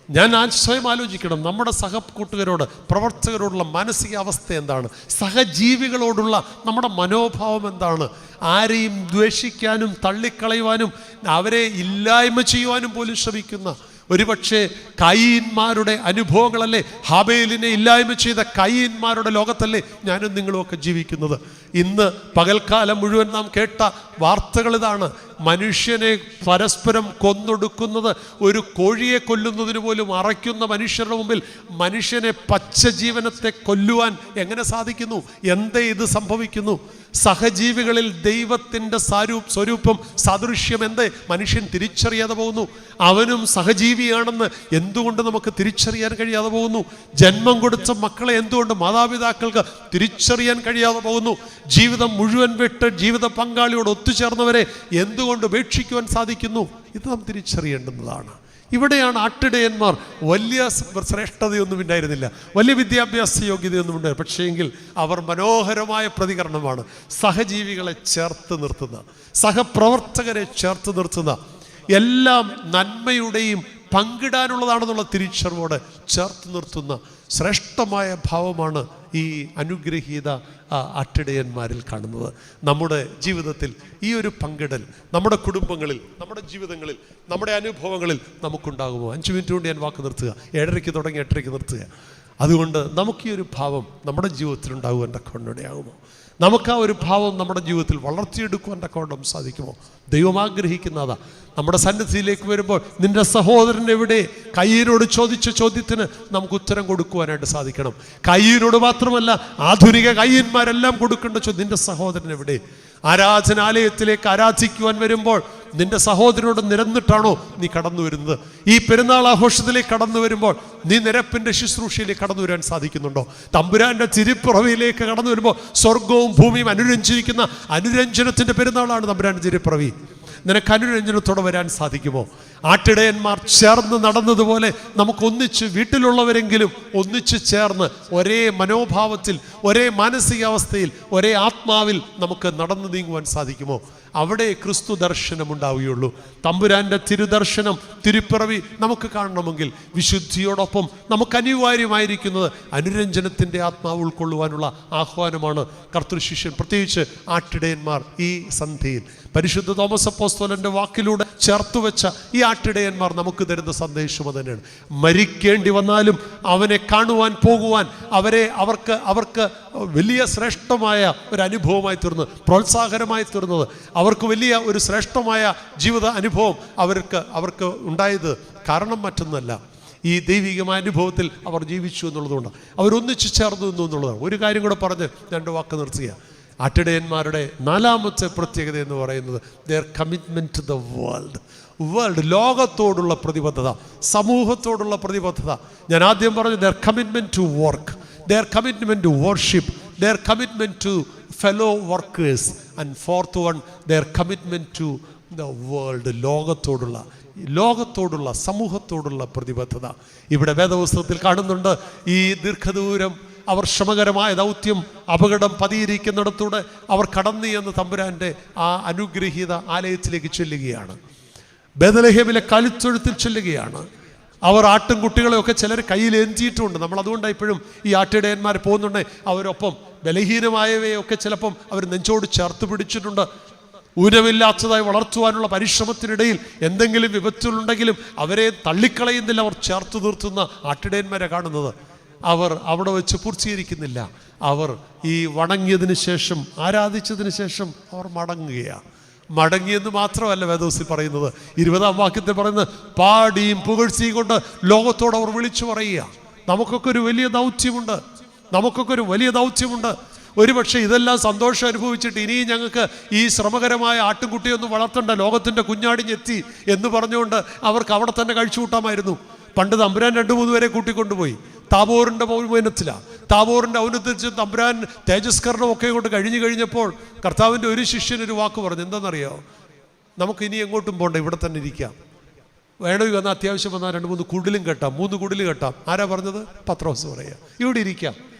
ഞാൻ സ്വയം ആലോചിക്കണം. നമ്മുടെ സഹകൂട്ടുകാരോട്, പ്രവർത്തകരോടുള്ള മാനസികാവസ്ഥ എന്താണ്? സഹജീവികളോടുള്ള നമ്മുടെ മനോഭാവം എന്താണ്? ആരെയും ദ്വേഷിക്കാനും തള്ളിക്കളയുവാനും അവരെ ഇല്ലായ്മ ചെയ്യുവാനും പോലും ശ്രമിക്കുന്ന ഒരുപക്ഷെ കയീന്മാരുടെ അനുഭവങ്ങളല്ലേ, ഹാബേലിനെ ഇല്ലായ്മ ചെയ്ത കയീന്മാരുടെ ലോകത്തല്ലേ ഞാനും നിങ്ങളുമൊക്കെ ജീവിക്കുന്നത്. ഇന്ന് പകൽക്കാലം മുഴുവൻ നാം കേട്ട വാർത്തകൾ ഇതാണ്. മനുഷ്യനെ പരസ്പരം കൊന്നൊടുക്കുന്നത്, ഒരു കോഴിയെ കൊല്ലുന്നതിന് പോലും അറയ്ക്കുന്ന മനുഷ്യരുടെ മുമ്പിൽ മനുഷ്യനെ പച്ചജീവനത്തെ കൊല്ലുവാൻ എങ്ങനെ സാധിക്കുന്നു? എന്തേ ഇത് സംഭവിക്കുന്നു? സഹജീവികളിൽ ദൈവത്തിൻ്റെ സ്വരൂപം സാദൃശ്യം എന്തേ മനുഷ്യൻ തിരിച്ചറിയാതെ പോകുന്നു? അവനും സഹജീവിയാണെന്ന് എന്തുകൊണ്ട് നമുക്ക് തിരിച്ചറിയാൻ കഴിയാതെ പോകുന്നു? ജന്മം കൊടുത്ത മക്കളെ എന്തുകൊണ്ട് മാതാപിതാക്കൾക്ക് തിരിച്ചറിയാൻ കഴിയാതെ പോകുന്നു? ജീവിതം മുഴുവൻ വിട്ട് ജീവിത പങ്കാളിയോട് ഒത്തുചേർന്നവരെ എന്തുകൊണ്ട് ഉപേക്ഷിക്കുവാൻ സാധിക്കുന്നു? ഇത് നാം തിരിച്ചറിയേണ്ടുന്നതാണ്. ഇവിടെയാണ് ആട്ടിടയന്മാർ വലിയ ശ്രേഷ്ഠതയൊന്നും ഉണ്ടായിരുന്നില്ല, വലിയ വിദ്യാഭ്യാസ യോഗ്യതയൊന്നും ഉണ്ടായിരുന്നു. പക്ഷേങ്കിൽ അവർ മനോഹരമായ പ്രതികരണമാണ്. സഹജീവികളെ ചേർത്ത് നിർത്തുന്ന, സഹപ്രവർത്തകരെ ചേർത്ത് നിർത്തുന്ന, എല്ലാം നന്മയുടെയും പങ്കിടാനുള്ളതാണെന്നുള്ള തിരിച്ചറിവോടെ ചേർത്ത് നിർത്തുന്ന ശ്രേഷ്ഠമായ ഭാവമാണ് ഈ അനുഗ്രഹീത ആട്ടിടയന്മാരിൽ കാണുന്നത്. നമ്മുടെ ജീവിതത്തിൽ ഈ ഒരു പങ്കിടൽ നമ്മുടെ കുടുംബങ്ങളിൽ, നമ്മുടെ ജീവിതങ്ങളിൽ, നമ്മുടെ അനുഭവങ്ങളിൽ നമുക്കുണ്ടാകുമോ? 5 മിനിറ്റ് കൊണ്ട് ഞാൻ വാക്ക് നിർത്തുക. 7:30 തുടങ്ങി 8:30 നിർത്തുക. അതുകൊണ്ട് നമുക്ക് ഈ ഒരു ഭാവം നമ്മുടെ ജീവിതത്തിൽ ഉണ്ടാകുവാൻ തക്കവണ്ണയാകുമോ? നമുക്ക് ആ ഒരു ഭാവം നമ്മുടെ ജീവിതത്തിൽ വളർത്തിയെടുക്കുവാൻ തക്കവണ്ണം സാധിക്കുമോ? ദൈവം ആഗ്രഹിക്കുന്നതാ. നമ്മുടെ സന്നിധിയിലേക്ക് വരുമ്പോൾ നിന്റെ സഹോദരൻ എവിടെ? കയ്യനോട് ചോദിച്ച ചോദ്യത്തിന് നമുക്ക് ഉത്തരം കൊടുക്കുവാനായിട്ട് സാധിക്കണം. കയ്യനോട് മാത്രമല്ല, ആധുനിക കയ്യന്മാരെല്ലാം കൊടുക്കേണ്ട ചോദ്യം, നിന്റെ സഹോദരൻ എവിടെ? ആരാധനാലയത്തിലേക്ക് ആരാധിക്കുവാൻ വരുമ്പോൾ നിന്റെ സഹോദരനോട് നിരന്നിട്ടാണോ നീ കടന്നു വരുന്നത്? ഈ പെരുന്നാൾ ആഘോഷത്തിലേക്ക് കടന്നു വരുമ്പോൾ നീ നിരപ്പിൻ്റെ ശുശ്രൂഷയിലേക്ക് കടന്നു വരാൻ സാധിക്കുന്നുണ്ടോ? തമ്പുരാൻ്റെ തിരുപ്പിറവിയിലേക്ക് കടന്നു വരുമ്പോൾ സ്വർഗവും ഭൂമിയും അനുരഞ്ജിക്കുന്ന അനുരഞ്ജനത്തിൻ്റെ പെരുന്നാളാണ് തമ്പുരാൻ്റെ തിരുപ്പിറവി. നിനക്ക് അനുരഞ്ജനത്തോടെ വരാൻ സാധിക്കുമോ? ആട്ടിടയന്മാർ ചേർന്ന് നടന്നതുപോലെ നമുക്കൊന്നിച്ച് വീട്ടിലുള്ളവരെങ്കിലും ഒന്നിച്ച് ചേർന്ന് ഒരേ മനോഭാവത്തിൽ, ഒരേ മാനസികാവസ്ഥയിൽ, ഒരേ ആത്മാവിൽ നമുക്ക് നടന്നു നീങ്ങുവാൻ സാധിക്കുമോ? അവിടെ ക്രിസ്തു ദർശനം ഉണ്ടാവുകയുള്ളൂ. തമ്പുരാൻ്റെ തിരുദർശനം, തിരുപ്പിറവി നമുക്ക് കാണണമെങ്കിൽ വിശുദ്ധിയോടൊപ്പം നമുക്ക് അനിവാര്യമായിരിക്കുന്നത് അനുരഞ്ജനത്തിൻ്റെ ആത്മാവ് ഉൾക്കൊള്ളുവാനുള്ള ആഹ്വാനമാണ് കർത്തൃശിഷ്യൻ, പ്രത്യേകിച്ച് ആട്ടിടയന്മാർ ഈ സന്ധ്യയിൽ പരിശുദ്ധ തോമസ് അപ്പോസ്തലൻ്റെ വാക്കിലൂടെ ചേർത്തുവെച്ച ഈ ആട്ടിടയന്മാർ നമുക്ക് തരുന്ന സന്ദേശം അത് തന്നെയാണ്. മരിക്കേണ്ടി വന്നാലും അവനെ കാണുവാൻ പോകുവാൻ അവർക്ക് വലിയ ശ്രേഷ്ഠമായ ഒരു അനുഭവമായി തീർന്നു, പ്രോത്സാഹനമായി തീർന്നത്, അവർക്ക് വലിയ ഒരു ശ്രേഷ്ഠമായ ജീവിത അനുഭവം അവർക്ക് ഉണ്ടായത് കാരണം മറ്റൊന്നല്ല, ഈ ദൈവികമായ അനുഭവത്തിൽ അവർ ജീവിച്ചു എന്നുള്ളതുകൊണ്ട് അവരൊന്നിച്ചു ചേർന്നു നിന്നു എന്നുള്ളതാണ്. ഒരു കാര്യം കൂടെ പറഞ്ഞ് രണ്ട് വാക്ക് നിർത്തുക. ആട്ടിടയന്മാരുടെ നാലാമത്തെ പ്രത്യേകത എന്ന് പറയുന്നത് their commitment to the world, ലോകത്തോടുള്ള പ്രതിബദ്ധത, സമൂഹത്തോടുള്ള പ്രതിബദ്ധത. ഞാൻ ആദ്യം പറഞ്ഞു their commitment to work, their commitment to worship, their commitment to fellow workers, and fourth one their commitment to the world, ലോകത്തോടുള്ള സമൂഹത്തോടുള്ള പ്രതിബദ്ധത. ഇവിടെ വേദപുസ്തകത്തിൽ കാണുന്നുണ്ട്, ഈ ദീർഘദൂരം അവർ ശ്രമകരമായ ദൗത്യം അപകടം പതിയിരിക്കുന്നിടത്തൂടെ അവർ കടന്നു എന്ന് തമ്പുരാൻ്റെ ആ അനുഗ്രഹീത ആലയത്തിലേക്ക് ചെല്ലുകയാണ്. ബേത്ലഹേമിലെ കലിത്തൊഴുത്തിൽ ചെല്ലുകയാണ്. അവർ ആട്ടിൻകുട്ടികളെയൊക്കെ ചിലർ കയ്യിൽ ഏന്തിയിട്ടുമുണ്ട്. നമ്മൾ അതുകൊണ്ടാണ് ഇപ്പോഴും ഈ ആട്ടിടയന്മാർ പോകുന്നുണ്ട്. അവരൊപ്പം ബലഹീനമായവയൊക്കെ ചിലപ്പം അവർ നെഞ്ചോട് ചേർത്ത് പിടിച്ചിട്ടുണ്ട്. ഊനമില്ലാത്തതായി വളർത്തുവാനുള്ള പരിശ്രമത്തിനിടയിൽ എന്തെങ്കിലും വിപത്തുകളുണ്ടെങ്കിലും അവരെ തള്ളിക്കളയുന്നില്ല, അവർ ചേർത്ത് നിർത്തുന്ന ആട്ടിടയന്മാരെ കാണുന്നത്. അവർ അവിടെ വെച്ച് പൂർത്തീകരിക്കുന്നില്ല. അവർ ഈ വണങ്ങിയതിന് ശേഷം, ആരാധിച്ചതിന് ശേഷം അവർ മടങ്ങുകയാണ്. മടങ്ങിയെന്ന് മാത്രമല്ല വേദോസിൽ പറയുന്നത്, 20-ാം വാക്യത്തിൽ പറയുന്നത് പാടിയും പുകഴ്ചയും കൊണ്ട് ലോകത്തോട് അവർ വിളിച്ചു പറയുക, നമുക്കൊക്കെ ഒരു വലിയ ദൗത്യമുണ്ട്. ഒരുപക്ഷെ ഇതെല്ലാം സന്തോഷം അനുഭവിച്ചിട്ട് ഇനിയും ഞങ്ങൾക്ക് ഈ ശ്രമകരമായ ആട്ടിൻകുട്ടിയൊന്നും വളർത്തണ്ട, ലോകത്തിൻ്റെ കുഞ്ഞാടിഞ്ഞെത്തി എന്ന് പറഞ്ഞുകൊണ്ട് അവർക്ക് അവിടെ തന്നെ കഴിച്ചു കൂട്ടാമായിരുന്നു. പണ്ട് തമ്പുരാൻ 2-3 പേരെ കൂട്ടിക്കൊണ്ടുപോയി താബോറിൻ്റെ ഔന്നത്യത്തിലാണ്. താബോറിൻ്റെ ഔന്നത്യത്തിൽ തമ്പുരാൻ തേജസ്കരണമൊക്കെ കൊണ്ട് കഴിഞ്ഞപ്പോൾ കർത്താവിൻ്റെ ഒരു ശിഷ്യനൊരു വാക്ക് പറഞ്ഞു. എന്താണെന്നറിയോ? നമുക്ക് ഇനി എങ്ങോട്ടും പോകണ്ട, ഇവിടെ തന്നെ ഇരിക്കാം. വേണമെങ്കിൽ വന്നാൽ അത്യാവശ്യം വന്നാൽ 2-3 കുടിലും കെട്ടാം, 3 കുടിൽ കെട്ടാം. ആരാ പറഞ്ഞത്? പത്രോസ് പറയുക. ഇവിടെ ഇരിക്കാം,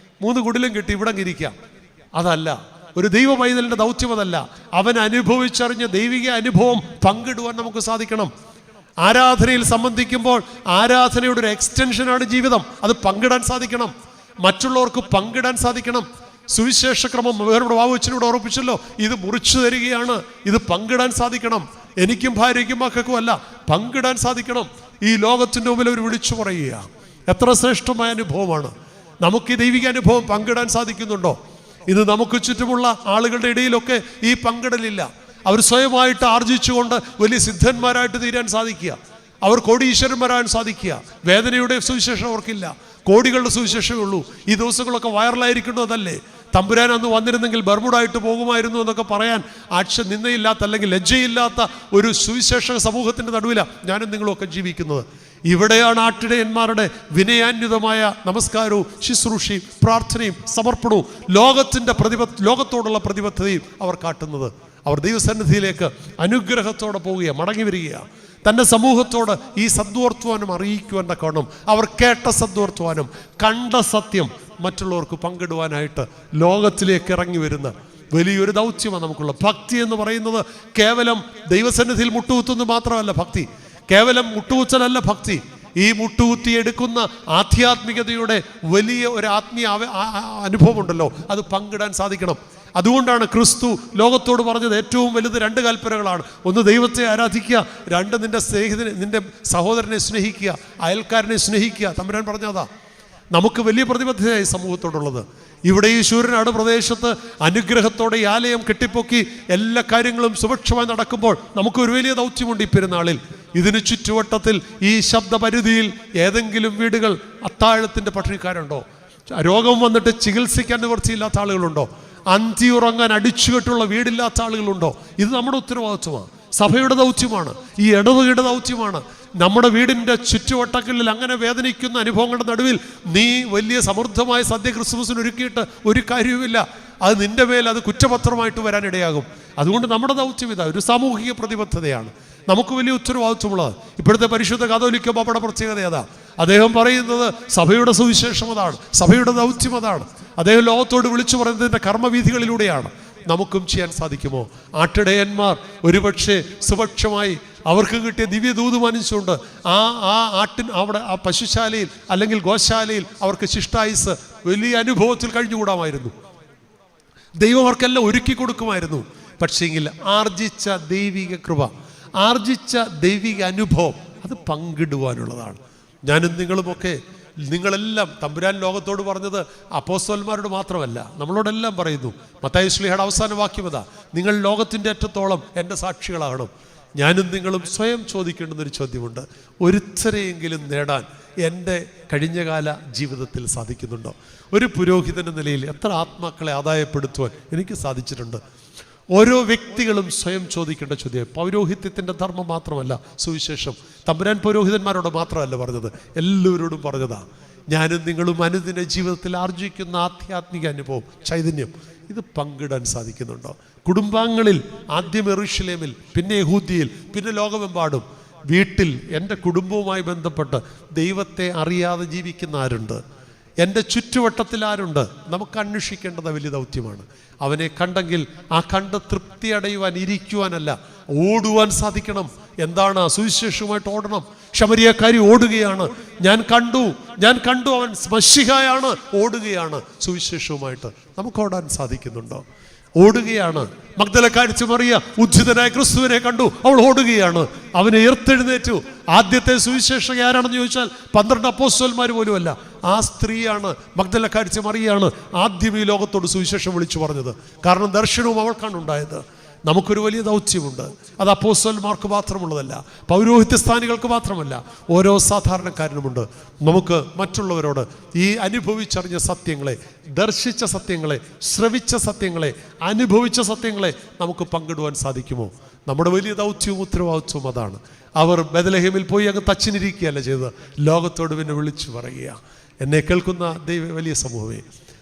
3 കുടിലും കെട്ടി ഇവിടെ ഇരിക്കാം. അതല്ല, ഒരു ദൈവ പൈതലിൻ്റെ ദൗത്യം അതല്ല. അവൻ അനുഭവിച്ചറിഞ്ഞ ദൈവിക അനുഭവം പങ്കിടുവാൻ നമുക്ക് സാധിക്കണം. ആരാധനയിൽ സംബന്ധിക്കുമ്പോൾ ആരാധനയുടെ ഒരു എക്സ്റ്റൻഷനാണ് ജീവിതം. അത് പങ്കിടാൻ സാധിക്കണം, മറ്റുള്ളവർക്ക് പങ്കിടാൻ സാധിക്കണം. സുവിശേഷക്രമം വേറൊരു വാവുവച്ചനോട് ഓർപ്പിച്ചല്ലോ, ഇത് മുറിച്ചു തരികയാണ്, ഇത് പങ്കിടാൻ സാധിക്കണം. എനിക്കും ഭാര്യയ്ക്കും മക്കൾക്കും അല്ല, പങ്കിടാൻ സാധിക്കണം. ഈ ലോകത്തിൻ്റെ മുമ്പിൽ അവർ വിളിച്ചു പറയുക. എത്ര ശ്രേഷ്ഠമായ അനുഭവമാണ്. നമുക്ക് ഈ ദൈവിക അനുഭവം പങ്കിടാൻ സാധിക്കുന്നുണ്ടോ? ഇത് നമുക്ക് ചുറ്റുമുള്ള ആളുകളുടെ ഇടയിലൊക്കെ ഈ പങ്കിടലില്ല. അവർ സ്വയമായിട്ട് ആർജിച്ചുകൊണ്ട് വലിയ സിദ്ധന്മാരായിട്ട് തീരാൻ സാധിക്കുക, അവർ കോടീശ്വരന്മാരാൻ സാധിക്കുക. വേദനയുടെ സുവിശേഷം അവർക്കില്ല, കോടികളുടെ സുവിശേഷമേ ഉള്ളൂ. ഈ ദിവസങ്ങളൊക്കെ വൈറലായിരിക്കുന്നതല്ലേ? തമ്പുരാൻ അന്ന് വന്നിരുന്നെങ്കിൽ ബർമുഡായിട്ട് പോകുമായിരുന്നു എന്നൊക്കെ പറയാൻ നിന്നയില്ലാത്ത അല്ലെങ്കിൽ ലജ്ജയില്ലാത്ത ഒരു സുവിശേഷ സമൂഹത്തിൻ്റെ നടുവിലാണ് ഞാനും നിങ്ങളുമൊക്കെ ജീവിക്കുന്നത്. ഇവിടെയാണ് ആട്ടിടയന്മാരുടെ വിനയാന്വിതമായ നമസ്കാരവും ശുശ്രൂഷയും പ്രാർത്ഥനയും സമർപ്പണവും ലോകത്തോടുള്ള പ്രതിബദ്ധതയും അവർ കാട്ടുന്നത്. അവർ ദൈവസന്നിധിയിലേക്ക് അനുഗ്രഹത്തോടെ പോവുകയാണ്, മടങ്ങി വരികയാണ്. തൻ്റെ സമൂഹത്തോട് ഈ സദ്വർത്തമാനം അറിയിക്കുവാൻ കാരണം അവർ കേട്ട സദ്വർത്തമാനം, കണ്ട സത്യം മറ്റുള്ളവർക്ക് പങ്കിടുവാനായിട്ട് ലോകത്തിലേക്ക് ഇറങ്ങി വരുന്ന വലിയൊരു ദൗത്യമാണ് നമുക്കുള്ള. ഭക്തി എന്ന് പറയുന്നത് കേവലം ദൈവസന്നിധിയിൽ മുട്ടുകുത്തുന്നത് മാത്രമല്ല ഭക്തി, കേവലം മുട്ടുകുത്തലല്ല ഭക്തി. ഈ മുട്ടുകുത്തിയെടുക്കുന്ന ആധ്യാത്മികതയുടെ വലിയ ഒരു ആത്മീയ അനുഭവമുണ്ടല്ലോ, അത് പങ്കിടാൻ സാധിക്കണം. അതുകൊണ്ടാണ് ക്രിസ്തു ലോകത്തോട് പറഞ്ഞത് ഏറ്റവും വലുത് 2 കൽപ്പനകളാണ്. ഒന്ന് ദൈവത്തെ ആരാധിക്കുക, 2 നിന്റെ സഹോദരനെ സ്നേഹിക്കുക, അയൽക്കാരനെ സ്നേഹിക്കുക. തമ്പുരാൻ പറഞ്ഞതാ. നമുക്ക് വലിയ പ്രതിബദ്ധതയായി സമൂഹത്തോടുള്ളത്. ഇവിടെ ഈ ശൂരനാട് പ്രദേശത്ത് അനുഗ്രഹത്തോടെ ഈ ആലയം കെട്ടിപ്പൊക്കി എല്ലാ കാര്യങ്ങളും സുഭിക്ഷമായി നടക്കുമ്പോൾ നമുക്കൊരു വലിയ ദൗത്യമുണ്ട്. ഈ പെരുന്നാളിൽ ഇതിന് ചുറ്റുവട്ടത്തിൽ ഈ ശബ്ദപരിധിയിൽ ഏതെങ്കിലും വീടുകൾ അത്താഴത്തിൻ്റെ പട്ടിണിക്കാരുണ്ടോ? രോഗം വന്നിട്ട് ചികിത്സിക്കാൻ നിവൃത്തിയില്ലാത്ത ആളുകളുണ്ടോ? അന്തിയുറങ്ങാൻ അടിച്ചുകെട്ടുള്ള വീടില്ലാത്ത ആളുകളുണ്ടോ? ഇത് നമ്മുടെ ഉത്തരവാദിത്വമാണ്, സഭയുടെ ദൗത്യമാണ്, ഈ ഇടവകയുടെ ദൗത്യമാണ്. നമ്മുടെ വീടിൻ്റെ ചുറ്റുവട്ടങ്ങളിൽ അങ്ങനെ വേദനിക്കുന്ന അനുഭവങ്ങളുടെ നടുവിൽ നീ വലിയ സമൃദ്ധമായ സദ്യ ക്രിസ്മസിന് ഒരുക്കിയിട്ട് ഒരു കാര്യവുമില്ല. അത് നിൻ്റെ മേൽ അത് കുറ്റപത്രമായിട്ട് വരാനിടയാകും. അതുകൊണ്ട് നമ്മുടെ ദൗത്യം ഇതാ, ഒരു സാമൂഹിക പ്രതിബദ്ധതയാണ്. നമുക്ക് വലിയ ഉത്തരവാദിത്വമുള്ളത്. ഇപ്പോഴത്തെ പരിശുദ്ധ കാതോലിക്ക ബാബയുടെ പ്രത്യേകത അതാ. അദ്ദേഹം പറയുന്നത് സഭയുടെ സുവിശേഷം അതാണ്, സഭയുടെ ദൗത്യം അതാണ്. അദ്ദേഹം ലോകത്തോട് വിളിച്ചു പറയുന്നതിൻ്റെ കർമ്മവീഥികളിലൂടെയാണ്. നമുക്കും ചെയ്യാൻ സാധിക്കുമോ? ആട്ടിടയന്മാർ ഒരുപക്ഷെ സുപക്ഷമായി അവർക്ക് കിട്ടിയ ദിവ്യദൂത് മാനിച്ചുകൊണ്ട് ആ ആട്ടിൻ അവിടെ ആ പശുശാലയിൽ അല്ലെങ്കിൽ ഗോശാലയിൽ അവർക്ക് ശിഷ്ടായുസ് വലിയ അനുഭവത്തിൽ കഴിഞ്ഞുകൂടാമായിരുന്നു. ദൈവം അവർക്കെല്ലാം ഒരുക്കി കൊടുക്കുമായിരുന്നു. പക്ഷേങ്കിൽ ആർജിച്ച ദൈവിക കൃപ, ആർജിച്ച ദൈവിക അനുഭവം അത് പങ്കിടുവാനുള്ളതാണ്. ഞാനും നിങ്ങളുമൊക്കെ, നിങ്ങളെല്ലാം തമ്പുരാൻ ലോകത്തോട് പറഞ്ഞത് അപ്പോസ്തലന്മാരോട് മാത്രമല്ല, നമ്മളോടെല്ലാം പറയുന്നു. മത്തായി ശ്ലീഹയുടെ അവസാന വാക്യം അതാ, നിങ്ങൾ ലോകത്തിൻ്റെ അറ്റത്തോളം എൻ്റെ സാക്ഷികളാകണം. ഞാനും നിങ്ങളും സ്വയം ചോദിക്കേണ്ടുന്നൊരു ചോദ്യമുണ്ട്. ഒരുത്തരെയെങ്കിലും നേടാൻ എൻ്റെ കഴിഞ്ഞകാല ജീവിതത്തിൽ സാധിക്കുന്നുണ്ടോ? ഒരു പുരോഹിതൻ എന്ന നിലയിൽ എത്ര ആത്മാക്കളെ ആദായപ്പെടുത്തുവാൻ എനിക്ക് സാധിച്ചിട്ടുണ്ട്? ഓരോ വ്യക്തികളും സ്വയം ചോദിക്കേണ്ട ചോദ്യം. പൗരോഹിത്യത്തിൻ്റെ ധർമ്മം മാത്രമല്ല സുവിശേഷം. തമ്പുരാൻ പൗരോഹിതന്മാരോട് മാത്രമല്ല പറഞ്ഞത്, എല്ലാവരോടും പറഞ്ഞതാ. ഞാനും നിങ്ങളും അനുദിന ജീവിതത്തിൽ ആർജിക്കുന്ന ആധ്യാത്മിക അനുഭവം, ചൈതന്യം, ഇത് പങ്കിടാൻ സാധിക്കുന്നുണ്ടോ? കുടുംബാംഗങ്ങളിൽ ആദ്യം യെരൂശലേമിൽ, പിന്നെ യഹൂദിയിൽ, പിന്നെ ലോകമെമ്പാടും. വീട്ടിൽ എൻ്റെ കുടുംബവുമായി ബന്ധപ്പെട്ട് ദൈവത്തെ അറിയാതെ ജീവിക്കുന്ന ആരുണ്ട്? എൻ്റെ ചുറ്റുവട്ടത്തിൽ ആരുണ്ട്? നമുക്ക് അന്വേഷിക്കേണ്ടത് വലിയ ദൗത്യമാണ്. അവനെ കണ്ടെങ്കിൽ ആ കണ്ട് തൃപ്തി അടയുവാൻ, ഇരിക്കുവാനല്ല, ഓടുവാൻ സാധിക്കണം. എന്താണ്? സുവിശേഷവുമായിട്ട് ഓടണം. ശമരിയക്കാരി ഓടുകയാണ്, ഞാൻ കണ്ടു അവൻ മശിഹയാണ്, ഓടുകയാണ് സുവിശേഷവുമായിട്ട്. നമുക്ക് ഓടാൻ സാധിക്കുന്നുണ്ടോ? ഓടുകയാണ്. മഗ്ദലക്കാരി മറിയ ഉദ്ധിതനായ ക്രിസ്തുവിനെ കണ്ടു, അവൾ ഓടുകയാണ്. അവനെ ഉയർത്തെഴുന്നേറ്റു. ആദ്യത്തെ സുവിശേഷക ആരാണെന്ന് ചോദിച്ചാൽ 12 അപ്പോസ്തലന്മാർ പോലുമല്ല, ആ സ്ത്രീയാണ്, മഗ്ദലക്കാരി മറിയാണ് ആദ്യം ഈ ലോകത്തോട് സുവിശേഷം വിളിച്ചു പറഞ്ഞത്. കാരണം ദർശനവും അവൾക്കാണ് ഉണ്ടായത്. നമുക്കൊരു വലിയ ദൗത്യമുണ്ട്. അത് അപ്പോസ്തലന്മാർക്ക് മാത്രമുള്ളതല്ല, പൗരോഹിത്യ സ്ഥാനികൾക്ക് മാത്രമല്ല, ഓരോ സാധാരണക്കാരനുമുണ്ട്. നമുക്ക് മറ്റുള്ളവരോട് ഈ അനുഭവിച്ചറിഞ്ഞ സത്യങ്ങളെ, ദർശിച്ച സത്യങ്ങളെ, ശ്രവിച്ച സത്യങ്ങളെ, അനുഭവിച്ച സത്യങ്ങളെ നമുക്ക് പങ്കിടുവാൻ സാധിക്കുമോ? നമ്മുടെ വലിയ ദൗത്യവും ഉത്തരവാദിത്വവും അതാണ്. അവർ ബേത്ലഹേമിൽ പോയി അങ്ങ് തച്ചിനിരിക്കുകയല്ല ചെയ്തത്, ലോകത്തോട് പിന്നെ വിളിച്ചു പറയുക. എന്നെ കേൾക്കുന്ന വലിയ സമൂഹമേ,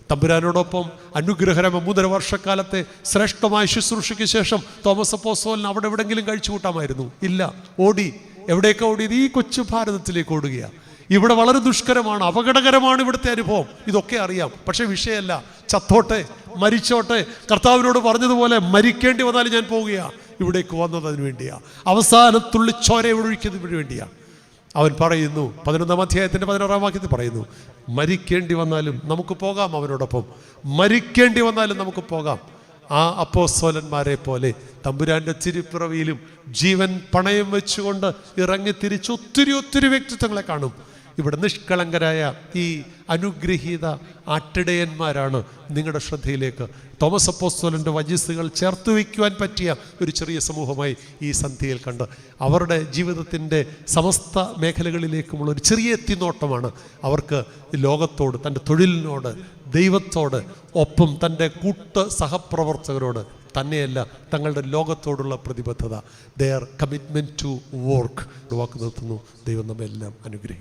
തമ്പുരാനോടൊപ്പം അനുഗ്രഹരമ 3.5 വർഷക്കാലത്തെ ശ്രേഷ്ഠമായ ശുശ്രൂഷയ്ക്ക് ശേഷം തോമസ് അപ്പോസ്തലൻ അവിടെ എവിടെങ്കിലും കഴിച്ചു കൂട്ടാമായിരുന്നു? ഇല്ല. ഓടി. എവിടേക്ക് ഓടിയത്? ഈ കൊച്ചു ഭാരതത്തിലേക്ക് ഓടുകയാണ്. ഇവിടെ വളരെ ദുഷ്കരമാണ്, അപകടകരമാണ് ഇവിടുത്തെ അനുഭവം. ഇതൊക്കെ അറിയാം. പക്ഷേ വിഷയമല്ല. ചത്തോട്ടെ, മരിച്ചോട്ടെ, കർത്താവിനോട് പറഞ്ഞതുപോലെ മരിക്കേണ്ടി വന്നാലും ഞാൻ പോവുകയാണ്. ഇവിടേക്ക് വന്നത് അതിനു വേണ്ടിയാണ്. അവസാനത്തുള്ളി ചോര ഒഴിക്കുന്നതിന് വേണ്ടിയാണ്. അവൻ പറയുന്നു, 11-ാം അധ്യായത്തിൻ്റെ 16-ാം വാക്യത്തിൽ പറയുന്നു, മരിക്കേണ്ടി വന്നാലും നമുക്ക് പോകാം അവനോടൊപ്പം. മരിക്കേണ്ടി വന്നാലും നമുക്ക് പോകാം. ആ അപ്പോസ്തലന്മാരെ പോലെ തമ്പുരാൻ്റെ തിരുപ്പിറവിയിലും ജീവൻ പണയം വെച്ചുകൊണ്ട് ഇറങ്ങി തിരിച്ച് ഒത്തിരി വ്യക്തിത്വങ്ങളെ കാണും. ഇവിടെ നിഷ്കളങ്കരായ ഈ അനുഗ്രഹീത ആട്ടിടയന്മാരാണ് നിങ്ങളുടെ ശ്രദ്ധയിലേക്ക് തോമസ് അപ്പോസ്തലൻ്റെ വചസ്സുകൾ ചേർത്ത് വയ്ക്കുവാൻ പറ്റിയ ഒരു ചെറിയ സമൂഹമായി ഈ സന്ധ്യയിൽ കണ്ട് അവരുടെ ജീവിതത്തിൻ്റെ സമസ്ത മേഖലകളിലേക്കുമുള്ള ഒരു ചെറിയ എത്തിനോട്ടമാണ് അവർക്ക് ലോകത്തോട്, തൻ്റെ തൊഴിലിനോട്, ദൈവത്തോട്, ഒപ്പം തൻ്റെ സഹപ്രവർത്തകരോട് തന്നെയല്ല തങ്ങളുടെ ലോകത്തോടുള്ള പ്രതിബദ്ധത. Their commitment to work. വാക്ക് നിർത്തുന്നു. ദൈവം നമ്മെല്ലാം അനുഗ്രഹിക്കും.